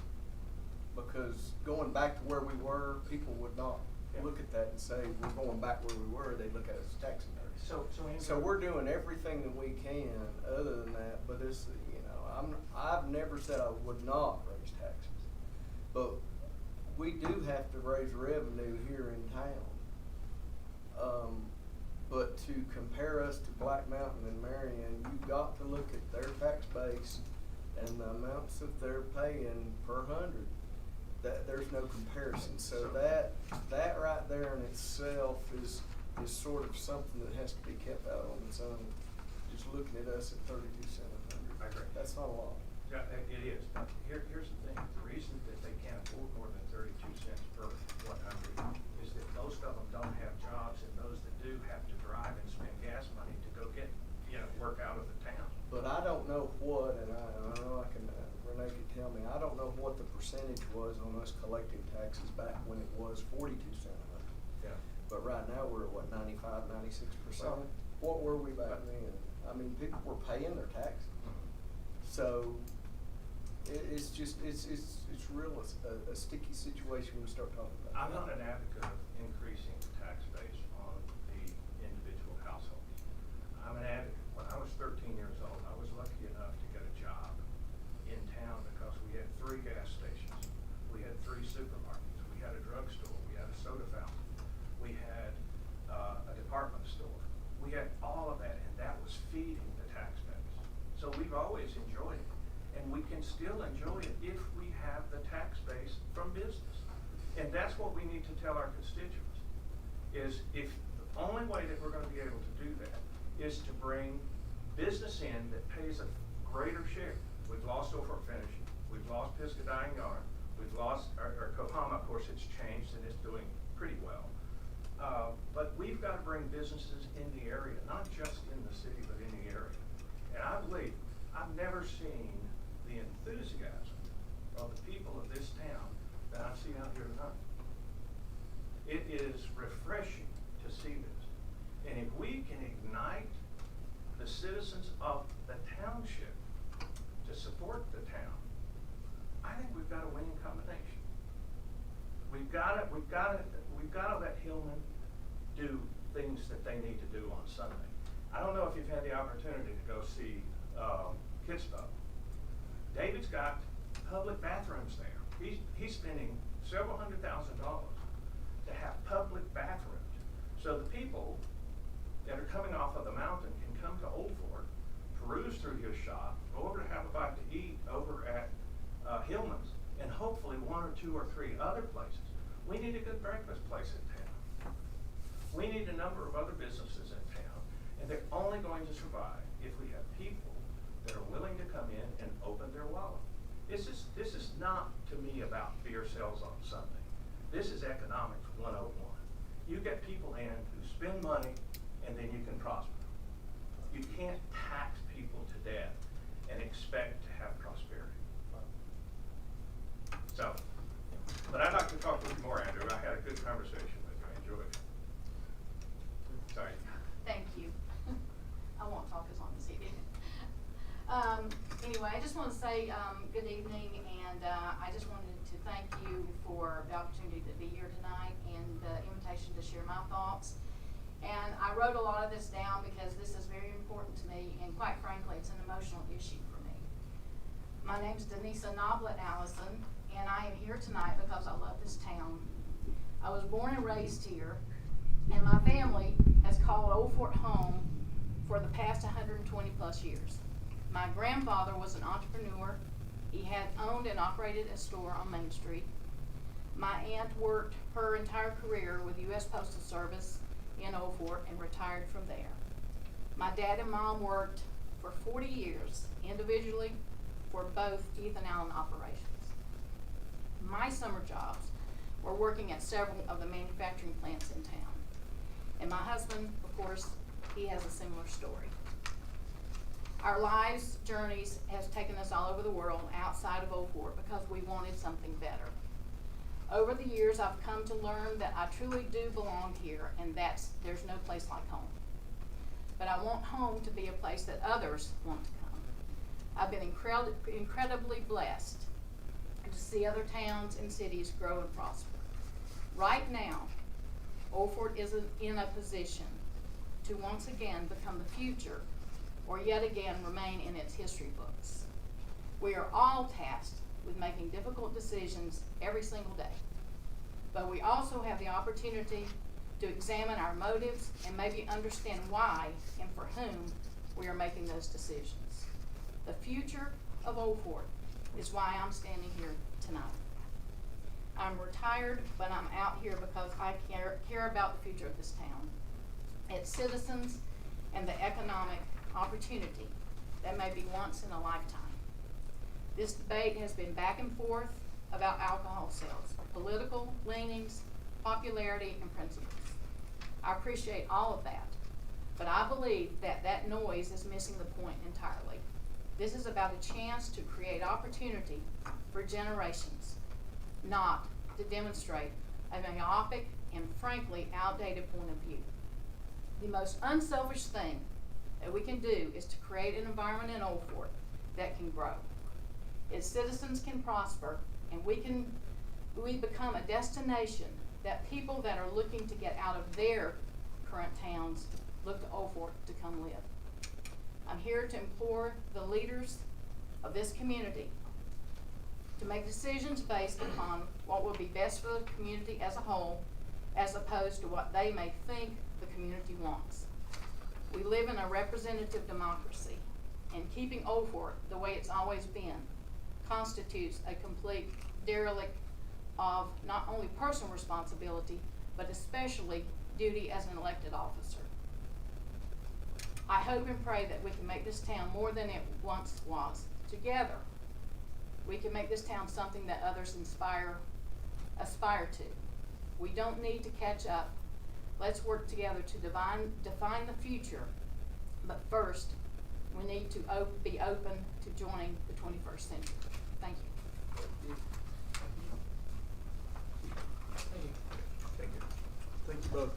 because going back to where we were, people would not Yeah. look at that and say, we're going back where we were, they'd look at us as tax increase. So Andrew. So we're doing everything that we can other than that, but it's, you know, I've never said I would not raise taxes. But we do have to raise revenue here in town. But to compare us to Black Mountain and Marion, you've got to look at their tax base and the amounts that they're paying per hundred. There's no comparison. So that right there in itself is sort of something that has to be kept out on its own. Just looking at us at 32 cents a hundred. I agree. That's not a lot. Yeah, it is. But here's the thing. The reason that they can't afford more than 32 cents per 100 is that most of them don't have jobs, and those that do have to drive and spend gas money to go get, work out of the town. But I don't know what, and I know I can, Renee could tell me, I don't know what the percentage was on us collecting taxes back when it was 42 cents a hundred. Yeah. But right now, we're at what, 95, 96%? Well, What were we back then? I mean, people were paying their taxes. So, it's real, a sticky situation when we start talking about I'm that. not an advocate of increasing the tax base on the individual household. I'm an advocate. When I was 13 years old, I was lucky enough to get a job in town because we had 3 gas stations. We had 3 supermarkets. We had a drugstore. We had a soda fountain. We had a department store. We had all of that, and that was feeding the tax base. So we've always enjoyed it. And we can still enjoy it if we have the tax base from business. And that's what we need to tell our constituents, is if the only way that we're gonna be able to do that is to bring business in that pays a greater share. We've lost Old Fort Finish, we've lost Piscadine Yard, we've lost, our Coahoma, of course, it's changed and it's doing pretty well. But we've gotta bring businesses in the area, not just in the city, but in the area. And I believe, I've never seen the enthusiasm of the people of this town that I've seen out here tonight. It is refreshing to see this. And if we can ignite the citizens of the township to support the town, I think we've got a winning combination. We've gotta let Hillman do things that they need to do on Sunday. I don't know if you've had the opportunity to go see Kidsville. David's got public bathrooms there. He's spending several $100,000 to have public bathrooms. So the people that are coming off of the mountain can come to Old Fort, peruse through his shop, go over to have a bite to eat over at Hillman's, and hopefully 1 or 2 or 3 other places. We need a good breakfast place in town. We need a number of other businesses in town, and they're only going to survive if we have people that are willing to come in and open their wallet. This is not, to me, about beer sales on Sunday. This is economics 101. You get people in who spend money, and then you can prosper. You can't tax people to death and expect to have prosperity. So, but I'd like to talk with you more, Andrew. I had a good conversation with you. I enjoyed it. Sorry. Thank you. I won't talk as long as he did. Anyway, I just want to say good evening, and I just wanted to thank you for the opportunity to be here tonight and the invitation to share my thoughts. And I wrote a lot of this down because this is very important to me, and quite frankly, it's an emotional issue for me. My name's Denisa Noblet Allison, and I am here tonight because I love this town. I was born and raised here, and my family has called Old Fort home for the past 120 plus years. My grandfather was an entrepreneur. He had owned and operated a store on Main Street. My aunt worked her entire career with U.S. Postal Service in Old Fort and retired from there. My dad and mom worked for 40 years individually for both Ethan Allen operations. My summer jobs or working at several of the manufacturing plants in town. And my husband, of course, he has a similar story. Our lives' journeys has taken us all over the world outside of Old Fort because we wanted something better. Over the years, I've come to learn that I truly do belong here, and there's no place like home. But I want home to be a place that others want to come. I've been incredibly blessed to see other towns and cities grow and prosper. Right now, Old Fort isn't in a position to once again become the future or yet again remain in its history books. We are all tasked with making difficult decisions every single day. But we also have the opportunity to examine our motives and maybe understand why and for whom we are making those decisions. The future of Old Fort is why I'm standing here tonight. I'm retired, but I'm out here because I care about the future of this town, its citizens, and the economic opportunity that may be once in a lifetime. This debate has been back and forth about alcohol sales, political leanings, popularity, and principles. I appreciate all of that, but I believe that noise is missing the point entirely. This is about a chance to create opportunity for generations, not to demonstrate a myopic and frankly outdated point of view. The most unselfish thing that we can do is to create an environment in Old Fort that can grow. Its citizens can prosper, and we become a destination that people that are looking to get out of their current towns look to Old Fort to come live. I'm here to implore the leaders of this community to make decisions based upon what will be best for the community as a whole, as opposed to what they may think the community wants. We live in a representative democracy, and keeping Old Fort the way it's always been constitutes a complete derelict of not only personal responsibility, but especially duty as an elected officer. I hope and pray that we can make this town more than it once was. Together, we can make this town something that others aspire to. We don't need to catch up. Let's work together to define the future, but first, we need to be open to joining the 21st century. Thank you. Thank you both.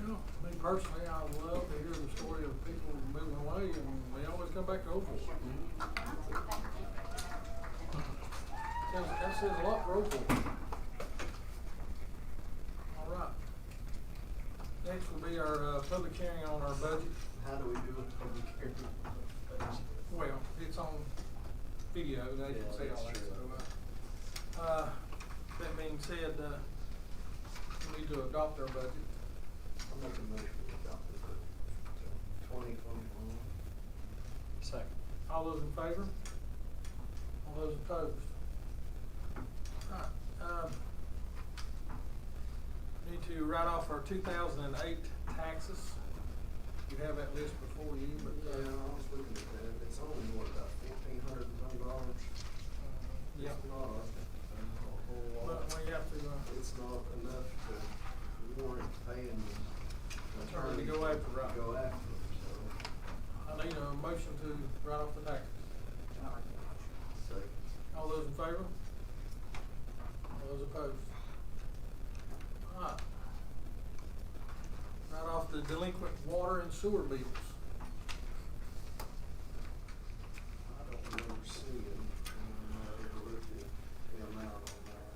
You know, me personally, I love to hear the story of people moving away, and they always come back to Old Fort. That says a lot for Old Fort. All right. Next will be our public hearing on our budget. How do we do a public hearing? Well, it's on video, they can see all that, that's true. so, that being said, we need to adopt our budget. I'll make a motion to adopt the budget. 2021. Second. All those in favor? All those opposed? Alright, need to write off our 2008 taxes. You have that list before you, but, Yeah, I was looking at that. It's only, what, about $1,400 some dollars? yeah. It's not a whole lot. But we have to, It's not enough to warrant paying the Attorney to go after, right. Go after them, so. I need a motion to write off the taxes. Second. All those in favor? All those opposed? Alright. Write off the delinquent water and sewer bills. I don't remember seeing, I ever looked at the amount on that.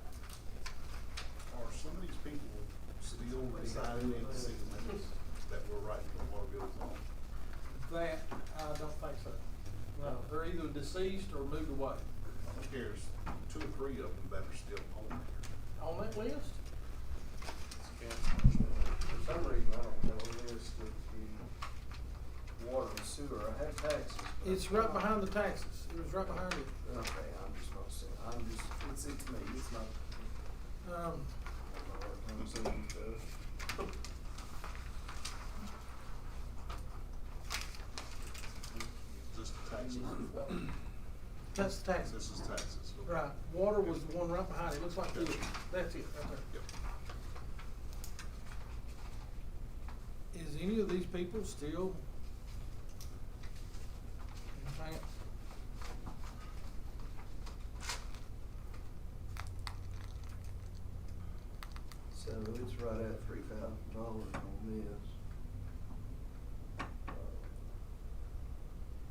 Are some of these people still residing in the city limits that we're writing the water bills on? That, I don't think so. No, they're either deceased or moved away. I think there's 2 or 3 of them that are still on there. On that list? For some reason, I don't know the list of the water and sewer. I have taxes. but It's right behind the taxes. It was right behind it. Okay, I'm just not saying, it's me, it's not. I don't know what comes in, Just the taxes. That's taxes. This is taxes. Okay. Right, water was the one right behind it, looks like this, that's it, right there. Yep. Is any of these people still in town? So it's right at $3,000 on this.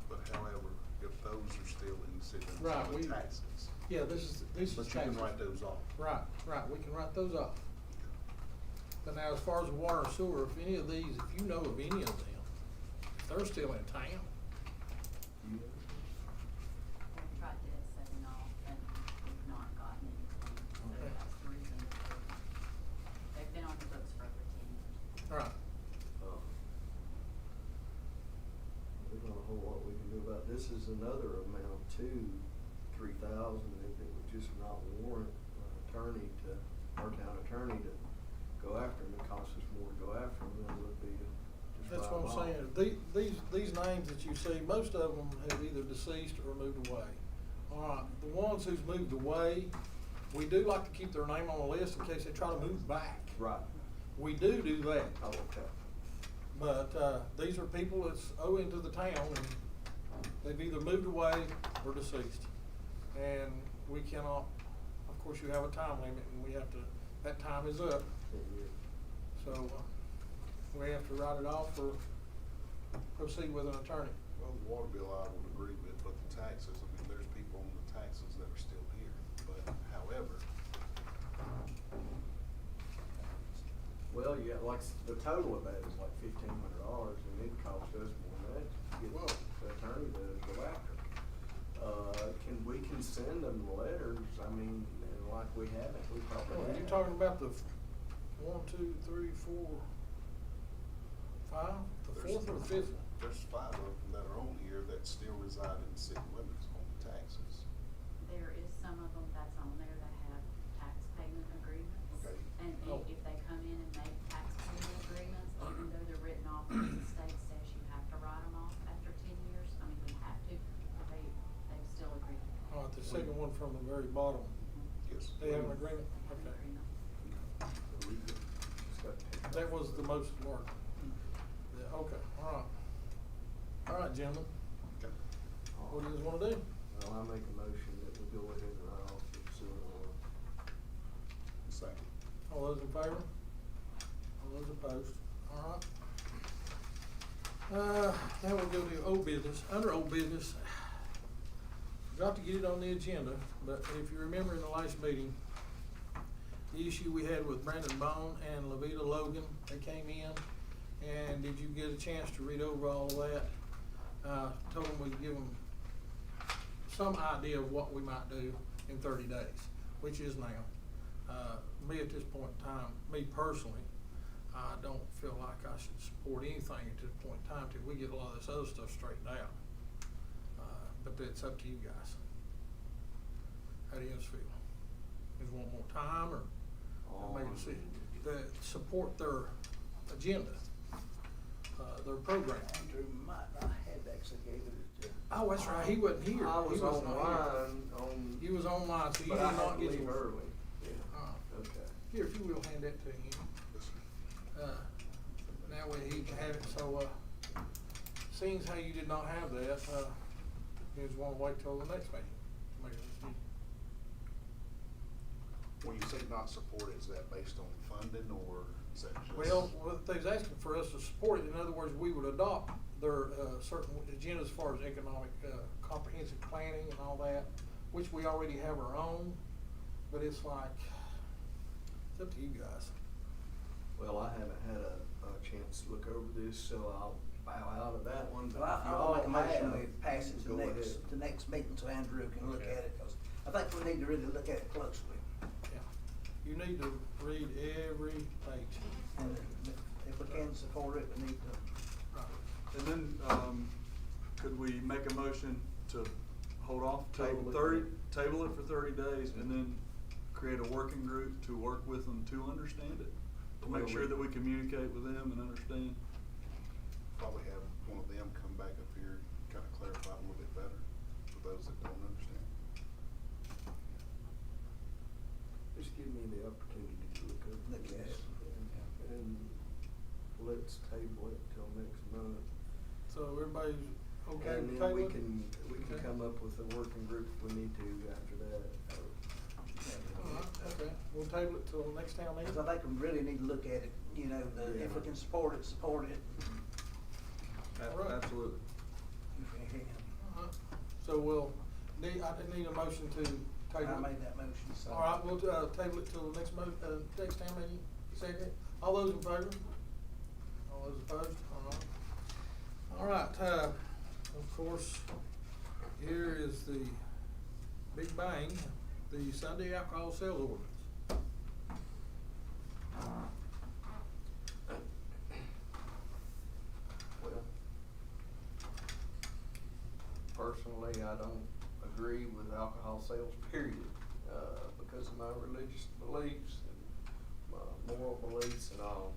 But however, if those are still in the city, Right, of we- taxes. Yeah, this is But you can taxes. write those off. Right, we can write those off. But now, as far as water and sewer, if any of these, if you know of any of them, if they're still in town, You- We've tried debt setting off and we've not gotten anything, so Okay. that's the reason. They've been on the books for over 10 years. right, There's not a whole lot we can do about this. Is another amount too, 3,000, if it would just not warrant an attorney to, our town attorney to go after them. It costs us more to go after them than it would be to just that's write what I'm them off. saying. These names that you see, most of them have either deceased or moved away. All right, the ones who's moved away, we do like to keep their name on the list in case they try to move back. Right. We do that. Oh, okay. But, these are people that's owing to the town, and they've either moved away or deceased. And we cannot, of course, you have a time limit, and we have to, that time is up, 10 years. so, we have to write it off or proceed with an attorney. Well, the water bill I would agree with, but the taxes, I mean, there's people on the taxes that are still here. But however, Well, yeah, like the total of that is like $1,500, and it costs us more than that to get Whoa. the attorney to go after. We can send them letters, I mean, and like we haven't, we probably Oh, have. you talking about the 1, 2, 3, 4, 5, the there's, fourth or the fifth one? there's 5 of them that are on here that still reside in the city limits on the taxes. There is some of them that's on there that have tax payment agreements. Okay. And Oh. if they come in and make tax payment agreements, even though they're written off, because the state says you have to write them off after 10 years, I mean, we have to, but they've still agreed to pay. All right, the second one from the very bottom, Yes. they have an agreement? An Okay. agreement. We just got to- That was the most work. Yeah, okay, all right. All right, gentlemen, Okay. what do you guys wanna do? Well, I make a motion that we go ahead and write off the sewer water. Second. All those in favor? All those opposed? All right. Now we'll go to old business. Under old business, forgot to get it on the agenda, but if you remember in the last meeting, the issue we had with Brandon Bone and Levita Logan, they came in, and did you get a chance to read over all of that? Told them we'd give them some idea of what we might do in 30 days, which is now. Me at this point in time, me personally, I don't feel like I should support anything at this point in time till we get a lot of this other stuff straightened out. But that's up to you guys. How do you guys feel? Is want more time or make a decision? That support their agenda, their program. Andrew might not have actually gave it to. Oh, that's right, he wasn't here. I was He not here. online on. You was online, so you But did I had not to get leave yours. early. Yeah. Okay. Here, if you will, hand that to him. That way he can have it, so, seeing as how you did not have that, you just wanna wait till the next meeting to make a decision. When you say not support, is that based on funding or is that just? Well, they was asking for us to support it, in other words, we would adopt their, certain agenda as far as economic, comprehensive planning and all that, which we already have our own, but it's like, it's up to you guys. Well, I haven't had a chance to look over this, so I'll bow out of that one. But Well, if I'll make a y'all motion, have, we pass it to go ahead. the next meeting so Andrew can look Okay. at it, cause I think we need to really look at it closely. Yeah, you need to read every page. And if we can support it, we need to. And then, could we make a motion to hold off till Table it. 30, table it for 30 days and then create a working group to work with them to understand it? To make Well, sure that we communicate with them and understand. Probably have one of them come back up here, kind of clarify a little bit better for those that don't understand. opportunity to look at Look at this. it. And let's table it till next month. So everybody's okay And with then we tabling? can Okay. come up with a working group if we need to after that. All right, okay, we'll table it till next town meeting. Cause I think we really need to look at it, you know, if we can support it, support it. All right. Absolutely. If we can. Uh-huh. So I didn't need a motion to table I it. made that motion, so. All right, we'll, table it till next next town meeting, second. All those in favor? All those opposed? All right, of course, here is the big bang, the Sunday alcohol sales ordinance. Well, personally, I don't agree with alcohol sales, period, because of my religious beliefs and my moral beliefs and all.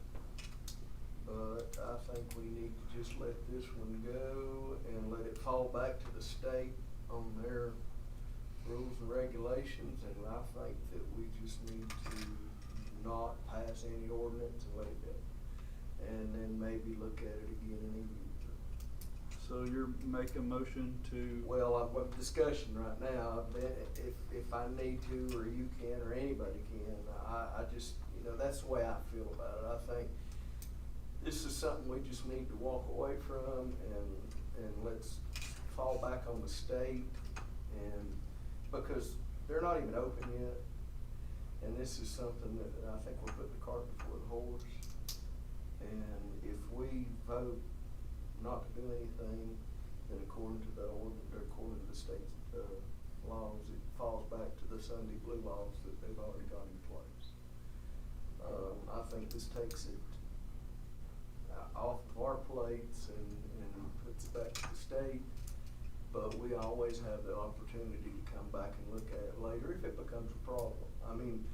But I think we need to just let this one go and let it fall back to the state on their rules and regulations, and I think that we just need to not pass any ordinance and let it go. And then maybe look at it again in a year. So you're making a motion to? Well, I'm with discussion right now, but if I need to, or you can, or anybody can, I just, you know, that's the way I feel about it. I think this is something we just need to walk away from and let's fall back on the state, and, because they're not even open yet. And this is something that I think we're putting the cart before the horse. And if we vote not to do anything, then according to the ordinance, or according to the state's, laws, it falls back to the Sunday blue laws that they've already got in place. I think this takes it off of our plates and puts it back to the state, but we always have the opportunity to come back and look at it later if it becomes a problem. I mean,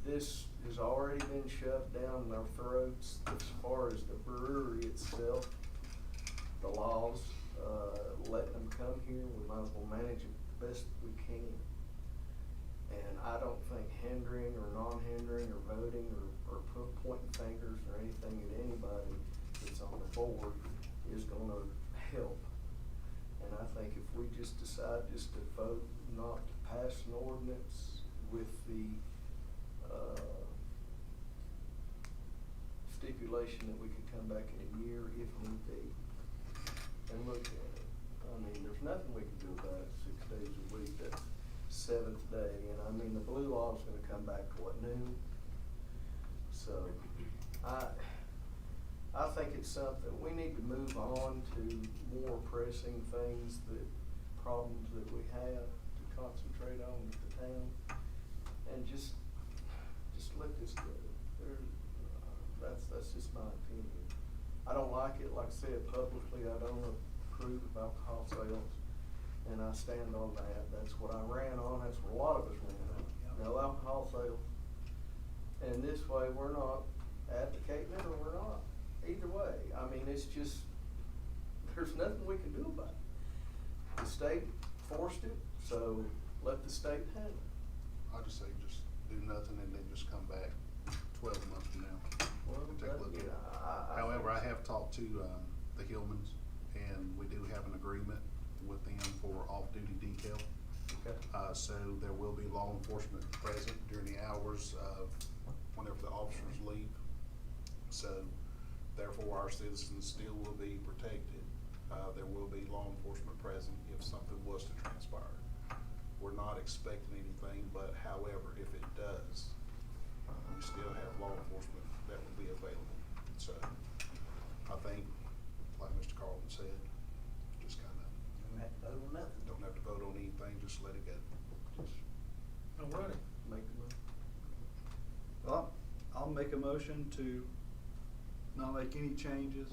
this has already been shoved down our throats as far as the brewery itself, the laws, letting them come here, we might as well manage it the best we can. And I don't think hindering or non-hindering or voting or pointing fingers or anything at anybody that's on the board is gonna help. And I think if we just decide just to vote not to pass an ordinance with the, stipulation that we could come back in a year if need be and look at it. I mean, there's nothing we can do about it 6 days a week, that seventh day, and I mean, the blue law is gonna come back to what, noon? So, I think it's something, we need to move on to more pressing things, problems that we have to concentrate on with the town, and just let this go. That's just my opinion. I don't like it, like I said publicly, I don't approve of alcohol sales, and I stand on that. That's what I ran on, that's what a lot of us ran on, no alcohol sales. And this way, we're not advocating it or we're not, either way. I mean, it's just, there's nothing we can do about it. The state forced it, so let the state handle it. I just say just do nothing and then just come back 12 months from now. Well, and take a look at it. However, I have talked to, the Hillmans, and we do have an agreement with them for off-duty decal. Okay. So there will be law enforcement present during the hours of whenever the officers leave. So therefore, our citizens still will be protected. There will be law enforcement present if something was to transpire. We're not expecting anything, but however, if it does, we still have law enforcement that will be available. So I think, like Mr. Carlton said, just kind of Don't have to vote on nothing. don't have to vote on anything, just let it go. Just All righty. make the motion. Well, I'll make a motion to not make any changes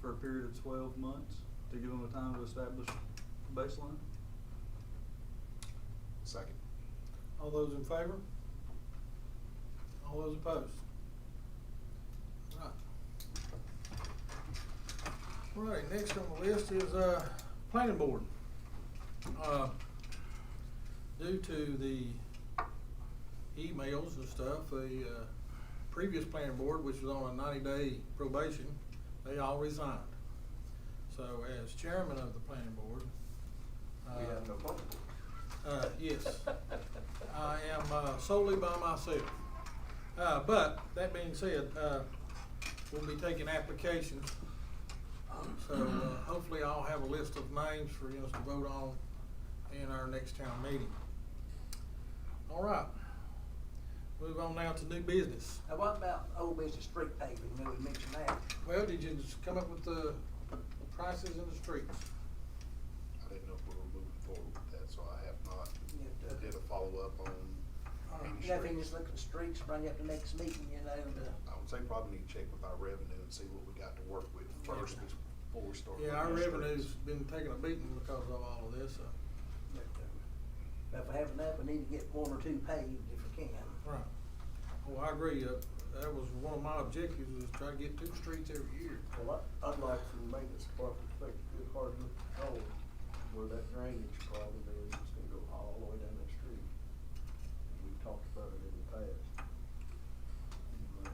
for a period of 12 months to give them a time to establish a baseline. Second. All those in favor? All those opposed? Right. All right, next on the list is, planning board. Due to the emails and stuff, the, previous planning board, which was on a 90-day probation, they all resigned. So as chairman of the planning board, We have no problem. yes, I am solely by myself. But that being said, we'll be taking applications. So hopefully I'll have a list of names for us to vote on in our next town meeting. All right. Move on now to new business. Now, what about old business street paving? We mentioned that. Well, did you just come up with the prices in the streets? I didn't know if we were moving forward with that, so I have not. Yeah, Did a follow-up on any You know, if you streets. just look at the streets, bring up the next meeting, you know, I would say probably need to check with our revenue and see what we got to work with first before we start. Yeah, our looking at revenue's streets. been taking a beating because of all of this, so. but if we have enough, we need to get one or two paved if we can. Right. Well, I agree, that was one of my objectives, was try to get 2 streets every year. Well, I'd like from the maintenance department to take a good hard look at all where that drainage problem is, it's gonna go all the way down that street. We've talked about it in the past. But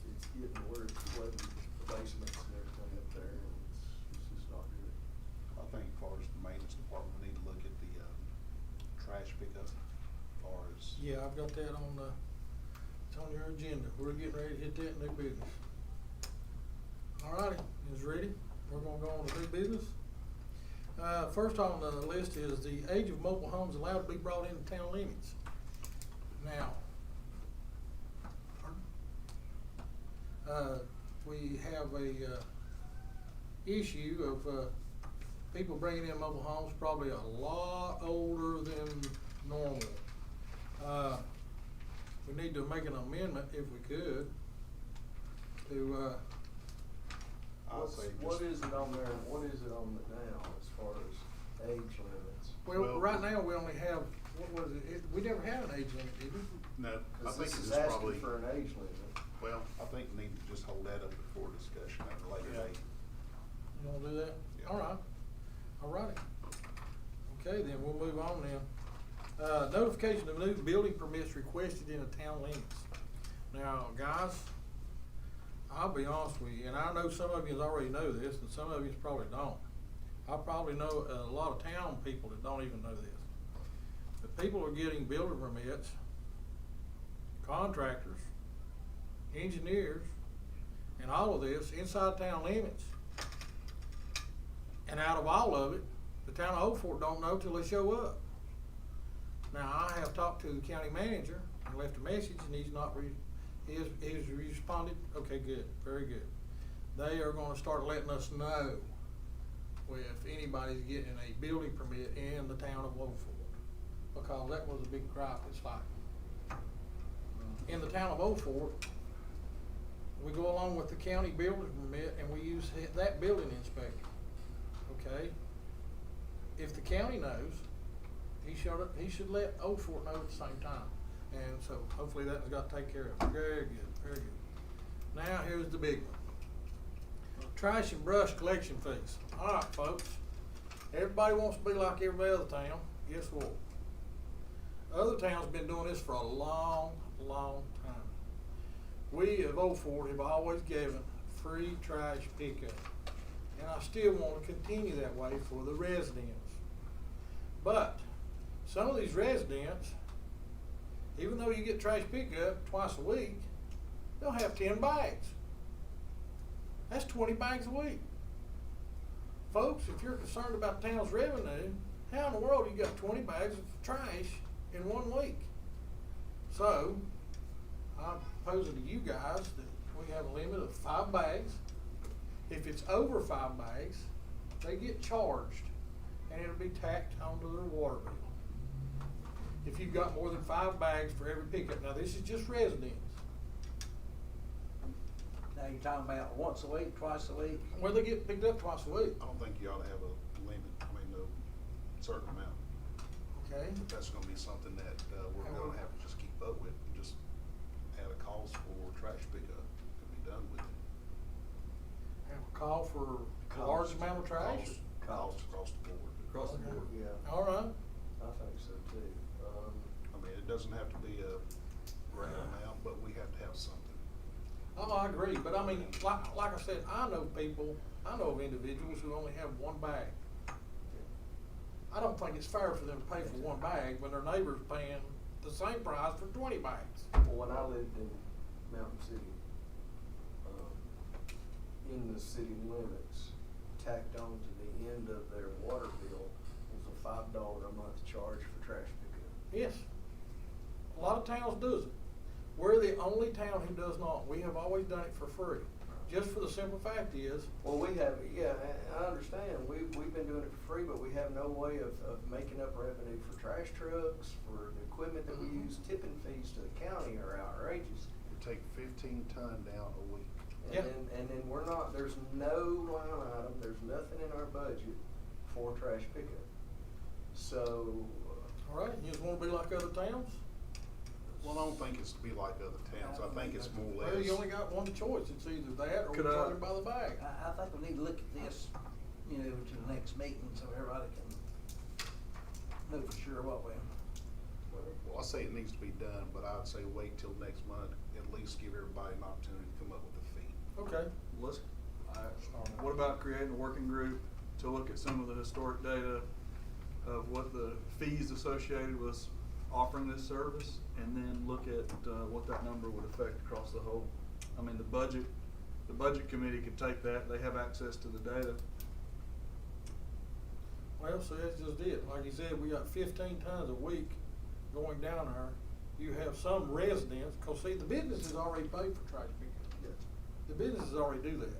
it's getting where it's flooding the basements and everything up there, and it's just not good. I think as far as the maintenance department, we need to look at the, trash pickup, as far as. Yeah, I've got that on it's on your agenda. We're getting ready to hit that new business. All righty, is ready? We're gonna go on to new business. First on the list is the age of mobile homes allowed to be brought into town limits. Now, we have a, issue of, people bringing in mobile homes probably a lot older than normal. We need to make an amendment if we could to, I'll say What just- is it on there, and what is it on it now as far as age limits? well, right now we only have, what was it, we never had an age limit, did we? No, I Cause think this it's is asking probably, for an age limit. well, I think we need to just hold that up before discussion at a later Yeah. date. You wanna do that? Yeah. All righty. Okay, then we'll move on then. Notification of new building permits requested in the town limits. Now, guys, I'll be honest with you, and I know some of you already know this, and some of you probably don't. I probably know a lot of town people that don't even know this. But people are getting building permits, contractors, engineers, and all of this inside town limits. And out of all of it, the town of Old Fort don't know till they show up. Now, I have talked to the county manager and left a message, and he's not he's responded, okay, good, very good. They are gonna start letting us know if anybody's getting a building permit in the town of Old Fort, because that was a big gripe, it's like. In the town of Old Fort, we go along with the county building permit and we use that building inspector, okay? If the county knows, he should let Old Fort know at the same time. And so hopefully that has got taken care of. Very good, very good. Now here's the big one. Trash and brush collection fees. All right, folks. Everybody wants to be like every other town. Guess what? Other towns been doing this for a long, long time. We of Old Fort have always given free trash pickup. And I still want to continue that way for the residents. But some of these residents, even though you get trash pickup twice a week, they'll have 10 bags. That's 20 bags a week. Folks, if you're concerned about the town's revenue, how in the world you got 20 bags of trash in 1 week? So, I'm proposing to you guys that we have a limit of 5 bags. If it's over 5 bags, they get charged, and it'll be tacked onto their water bill. If you've got more than 5 bags for every pickup, now this is just residents. Now you're talking about once a week, twice a week? Well, they get picked up twice a week, I don't think you ought to have a limit, I mean, no certain amount. okay? But that's gonna be something that, we're gonna have to just keep up with, and just add a cost for trash pickup and be done with it. Have a call for a large amount of trash? Cost across the board. Across the board, yeah, All right, I think so too. I mean, it doesn't have to be a great amount, but we have to have something. Oh, I agree, but I mean, like I said, I know of individuals who only have one bag. I don't think it's fair for them to pay for one bag when their neighbor's paying the same price for 20 bags. Well, when I lived in Mountain City, in the city limits, tacked on to the end of their water bill was a $5 a month charge for trash pickup. Yes. A lot of towns does it. We're the only town who does not. We have always done it for free. Just for the simple fact is, Well, we have, yeah, I understand, we've been doing it for free, but we have no way of making up revenue for trash trucks, for the equipment that we use. Tipping fees to the county are outrageous. We take 15 ton down a week. Yeah. And then we're not, there's no line item, there's nothing in our budget for trash pickup. So, all right, you just wanna be like other towns? Well, I don't think it's to be like other towns. I think it's more or less. Well, you only got one choice. It's either that or we Could I- charge it by the bag. I think we need to look at this, you know, to the next meeting so everybody can know for sure what we. Well, I say it needs to be done, but I'd say wait till next month, at least give everybody an opportunity to come up with a fee. Okay. Let's, what about creating a working group to look at some of the historic data of what the fees associated with offering this service, and then look at, what that number would affect across the whole? I mean, the budget committee could take that, they have access to the data. Well, so that's just it. Like you said, we got 15 tons a week going down there. You have some residents, cause see, the businesses already pay for trash pickup. The businesses already do that.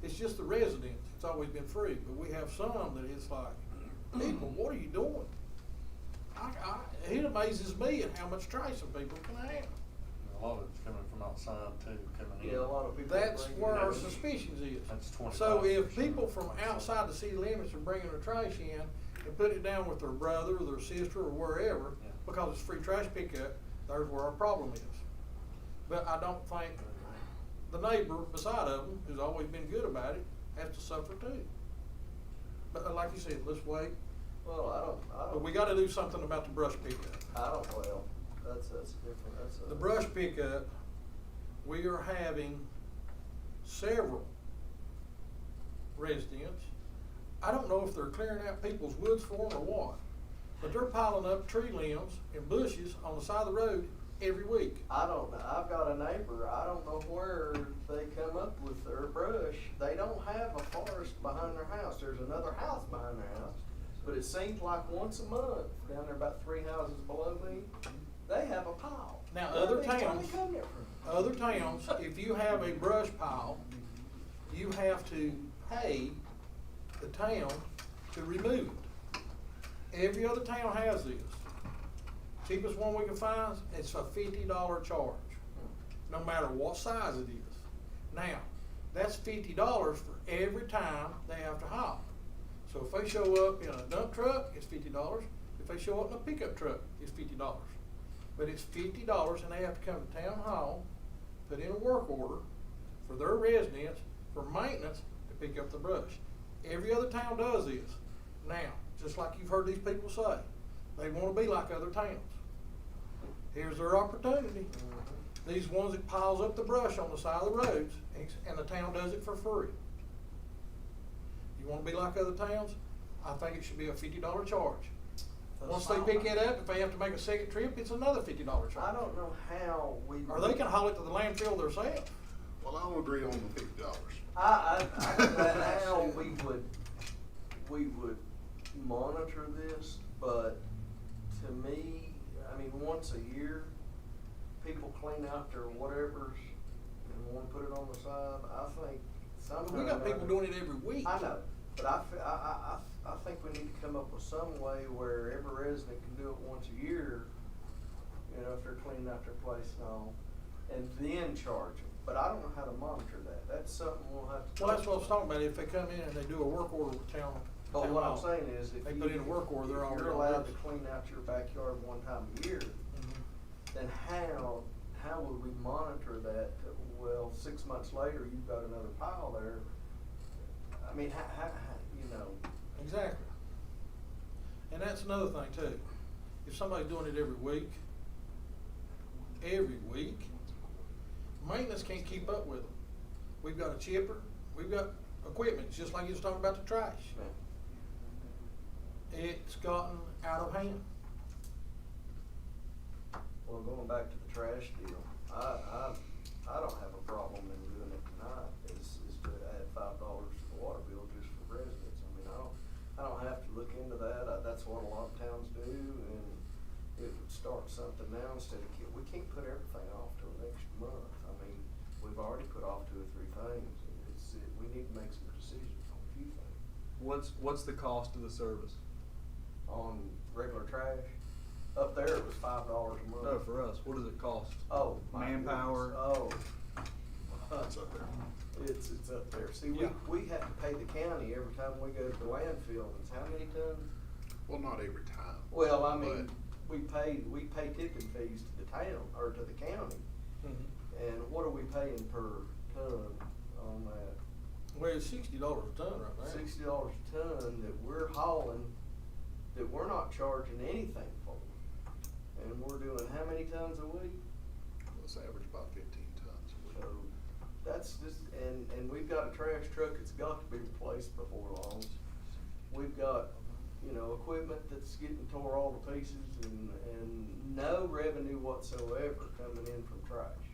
It's just the residents, it's always been free, but we have some that it's like, people, what are you doing? It amazes me at how much trash some people can have. A lot of it's coming from outside too, coming in. yeah, a lot of people. That's bring where our in- suspicions is. That's 25%. So if people from outside the city limits are bringing their trash in and putting it down with their brother or their sister or wherever, Yeah. because it's free trash pickup, there's where our problem is. But I don't think the neighbor beside of them, who's always been good about it, has to suffer too. But like you said, let's wait. Well, I But don't. we gotta do something about the brush pickup. Well, that's different, that's a. The brush pickup, we are having several residents. I don't know if they're clearing out people's woods for them or what, but they're piling up tree limbs and bushes on the side of the road every week. I don't know, I've got a neighbor, I don't know where they come up with their brush. They don't have a forest behind their house, there's another house behind their house. But it seems like once a month, down there about 3 houses below me, they have a pile. Now, Where other they trying towns, to come there from? other towns, if you have a brush pile, you have to pay the town to remove it. Every other town has this. Cheapest one we can find, it's a $50 charge, no matter what size it is. Now, that's $50 for every time they have to haul. So if they show up in a dump truck, it's $50. If they show up in a pickup truck, it's $50. But it's $50 and they have to come to town hall, put in a work order for their residents for maintenance to pick up the brush. Every other town does this. Now, just like you've heard these people say, they wanna be like other towns. Here's their opportunity. These ones that piles up the brush on the side of the roads, and the town does it for free. You wanna be like other towns? I think it should be a $50 charge. Once they pick it up, if they have to make a second trip, it's another $50 charge. I don't know how we. Or they can haul it to the landfill themselves. Well, I don't agree on the $50. I don't know how we would monitor this, but to me, I mean, once a year, people clean out their whatevers and wanna put it on the side, I think somehow. We got people doing it every week. I know, but I think we need to come up with some way where every resident can do it once a year, you know, if they're cleaning out their place and all, and then charge them. But I don't know how to monitor that. That's something we'll have to. Well, that's what I was talking about. If they come in and they do a work order with town. But what I'm saying is, if They you, put in a work order, they're if already you're on allowed to this. clean out your backyard one time a year, Mhm. then how would we monitor that? Well, 6 months later, you've got another pile there. I mean, how, you know. Exactly. And that's another thing too. If somebody's doing it every week, every week. Maintenance can't keep up with them. We've got a chipper, we've got equipment, just like you was talking about the trash. It's gotten out of hand. Well, going back to the trash deal, I don't have a problem in doing it tonight, is to add $5 to the water bill just for residents. I mean, I don't have to look into that, that's what a lot of towns do, and it would start something now instead of, we can't put everything off till next month. I mean, we've already put off 2 or 3 things, we need to make some decisions on a few things. What's the cost of the service? On regular trash, up there it was $5 a month. No, for us, what does it cost? Oh, my Manpower? goodness. Oh. It's up there. It's up there. See, Yeah. we have to pay the county every time we go to the landfill, and it's how many tons? Well, not every time. Well, I mean, but we pay tipping fees to the town, or to the county, and what are we paying per ton on that? Well, it's $60 a ton right now. $60 a ton that we're hauling, that we're not charging anything for. And we're doing how many tons a week? let's average about 15 tons a week. So that's just, and we've got a trash truck that's got to be replaced before long. We've got, equipment that's getting tore all to pieces and no revenue whatsoever coming in from trash.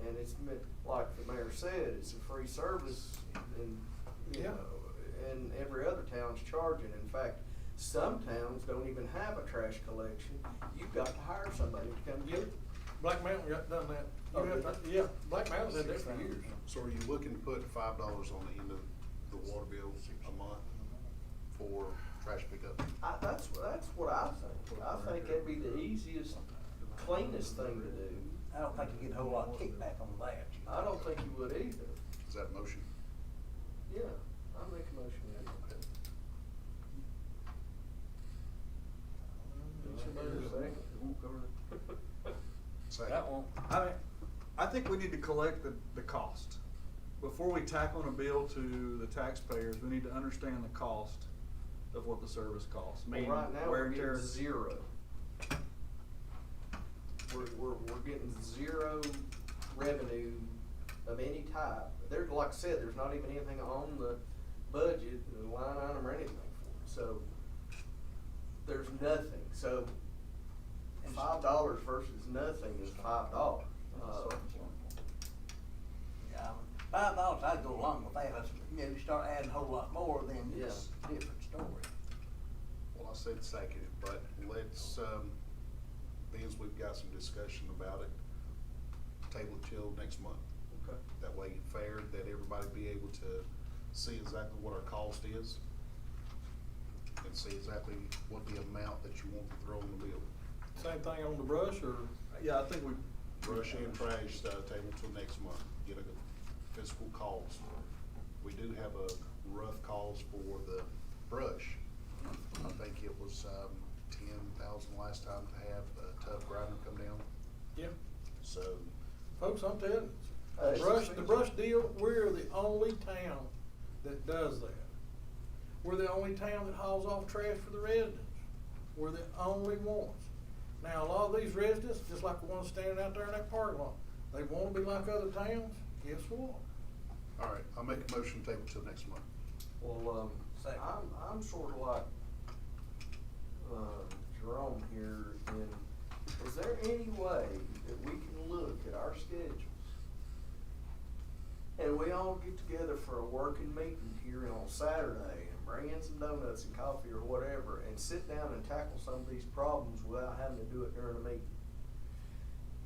And it's meant, like the mayor said, it's a free service and, and every other town's charging. In fact, some towns don't even have a trash collection. You've got to hire somebody to come get it. Black Mountain got done that. Oh, You have did to- Yeah, Black Mountain's had that for years. So are you looking to put $5 on the end of the water bill a month for trash pickup? That's what I think. I think that'd be the easiest, cleanest thing to do. I don't think you get a whole lot of kickback on that. I don't think you would either. Is that a motion? Yeah, I'll make a motion. Okay. Second. It won't cover it. Second. That won't. I think we need to collect the cost. Before we tack on a bill to the taxpayers, we need to understand the cost of what the service costs. Well, meaning right now, wear we're and tear. getting zero. We're getting zero revenue of any type. There's, like I said, there's not even anything on the budget, the line item or anything for it. So there's nothing. So $5 versus nothing is $5. Yeah, $5, I'd go along with that. You start adding a whole lot more, then it's a different story. Well, I said second, but let's, being as we've got some discussion about it, table it till next month. Okay. That way, fair, that everybody be able to see exactly what our cost is and see exactly what the amount that you want to throw in the bill. Same thing on the brush, or? Yeah, I think we. Brush and trash, table till next month, get a fiscal cost. We do have a rough cost for the brush. I think it was, 10,000 last time to have a tub grinder come down, Yeah. so. Folks, I'm telling you, It's the brush deal, we're the only town that does that. We're the only town that hauls off trash for the residents. We're the only ones. Now, a lot of these residents, just like the ones standing out there in that parking lot, they wanna be like other towns, guess what? All right, I'll make a motion table till next month. Well, Second. I'm sort of like, Jerome here, is there any way that we can look at our schedules and we all get together for a working meeting here on Saturday and bring in some donuts and coffee or whatever and sit down and tackle some of these problems without having to do it during a meeting?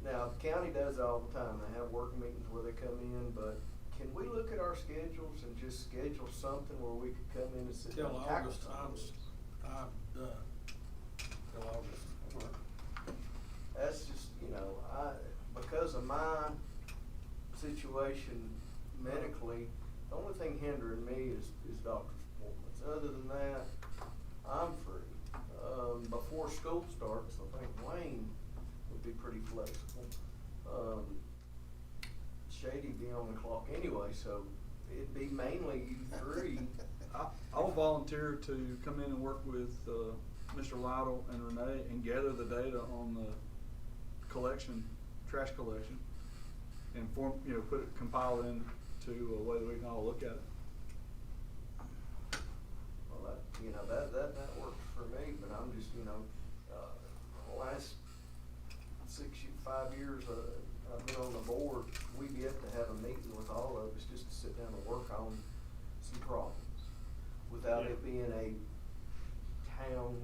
Now, the county does it all the time. They have working meetings where they come in, but can we look at our schedules and just schedule something where we could come in and sit down Till and tackle August, some of this? I'm done. Till August. That's just, because of my situation medically, the only thing hindering me is doctor's appointments. Other than that, I'm free. Before school starts, I think Wayne would be pretty flexible. Shady'd be on the clock anyway, so it'd be mainly you three. I'll volunteer to come in and work with Mr. Lytle and Renee and gather the data on the collection, trash collection, and compile it into a way that we can all look at it. Well, that works for me, but I'm just, the last 5 years, I've been on the board, we've yet to have a meeting with all of us just to sit down and work on some problems, without it being a town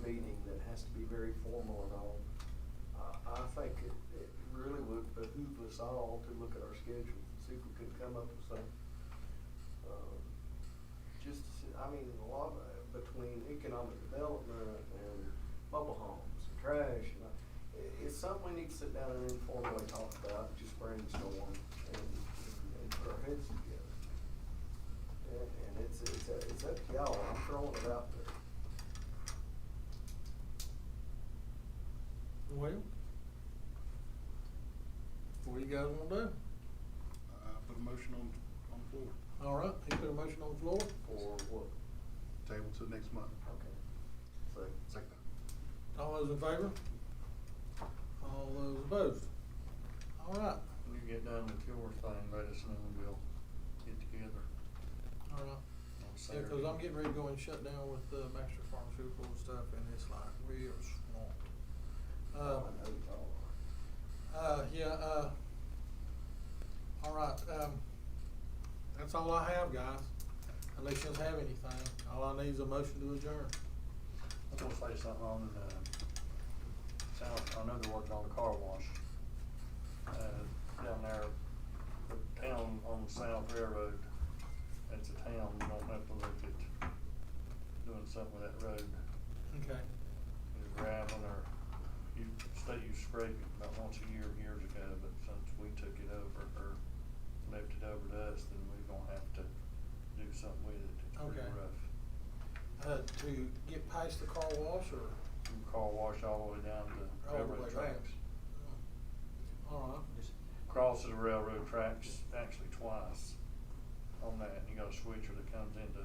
meeting that has to be very formal and all. I think it really would behoove us all to look at our schedules and see if we could come up with some, a lot between economic development and mobile homes and trash, it's something we need to sit down and informally talk about, just brainstorm and put our heads together. And it's up to y'all, I'm throwing it out there. Well, what do you guys wanna do? Put a motion on the floor All right, he put a motion on the floor. for what? Table to next month. Okay. So, Second. All those in favor? All those opposed? All right, When you get done with your thing, let us know and we'll get together all right. on Yeah, Saturday. cause I'm getting ready to go and shut down with Baxter Pharmaceutical and stuff, and it's like real swamped. I know y'all are. All right, that's all I have, guys, unless you have anything. All I need is a motion to adjourn. I'm gonna say something on, I know they're working on the car wash, down there, the town on South Railroad. It's a town, you don't have to look at doing something with that road. Okay. Either gravel or, state used to scrape it about once a year, years ago, but since we took it over, or left it over to us, then we're gonna have to do something with it. It's pretty Okay. rough. To get past the car wash, or? From car wash all the way down to All the way railroad down. tracks. All right. Crosses the railroad tracks actually twice on that, and you got a switcher that comes into,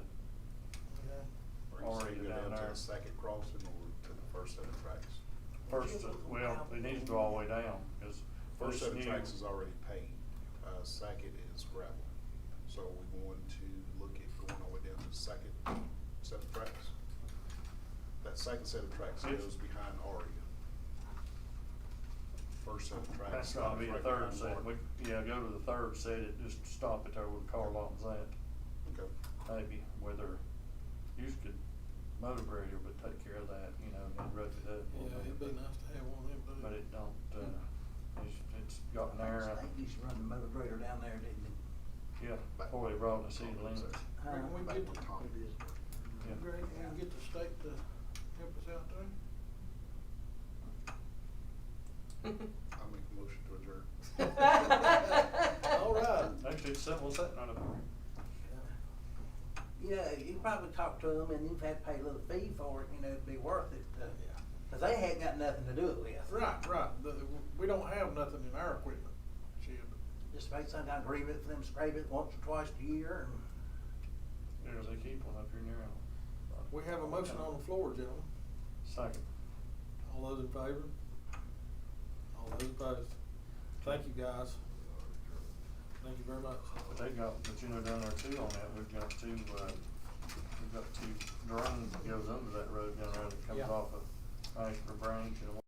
Okay. Or you Already say go down down to there. the second crossing or to the first set of tracks? first, well, it needs to go all the way down, cause. First set of this tracks new- is already paved, second is gravel. So we're going to look at going all the way down to the second set of tracks. That second set of tracks Yes. goes behind Aria. First set of tracks. That's gotta be the right third behind set, Aria. go to the third set, it just stop it there where the car lot's at. Okay. Maybe, whether, you could motor grader, but take care of that, and then rough it up. a little Yeah, it'd be bit. nice to have one of them, But it don't, it's gotten there, I think you used to run the motor grader down there, didn't you? yeah, before they brought the city limits. Reckon we Back get when the, Tom did. Yeah. Greg, we can get the state to help us out there? I'll make a motion to adjourn. All right. Actually, it's simple as that, not a, Yeah, you probably talk to them and you've had to pay a little fee for it, it'd be worth it, cause they hadn't got nothing to do it with. Right. We don't have nothing in our equipment shed. Just make some kind of agreement for them to scrape it once or twice a year and. there's they keep one up here near. We have a motion on the floor, gentlemen. Second. All those in favor? All those opposed? Thank you, guys. Thank you very much. But down there too on that, we've got two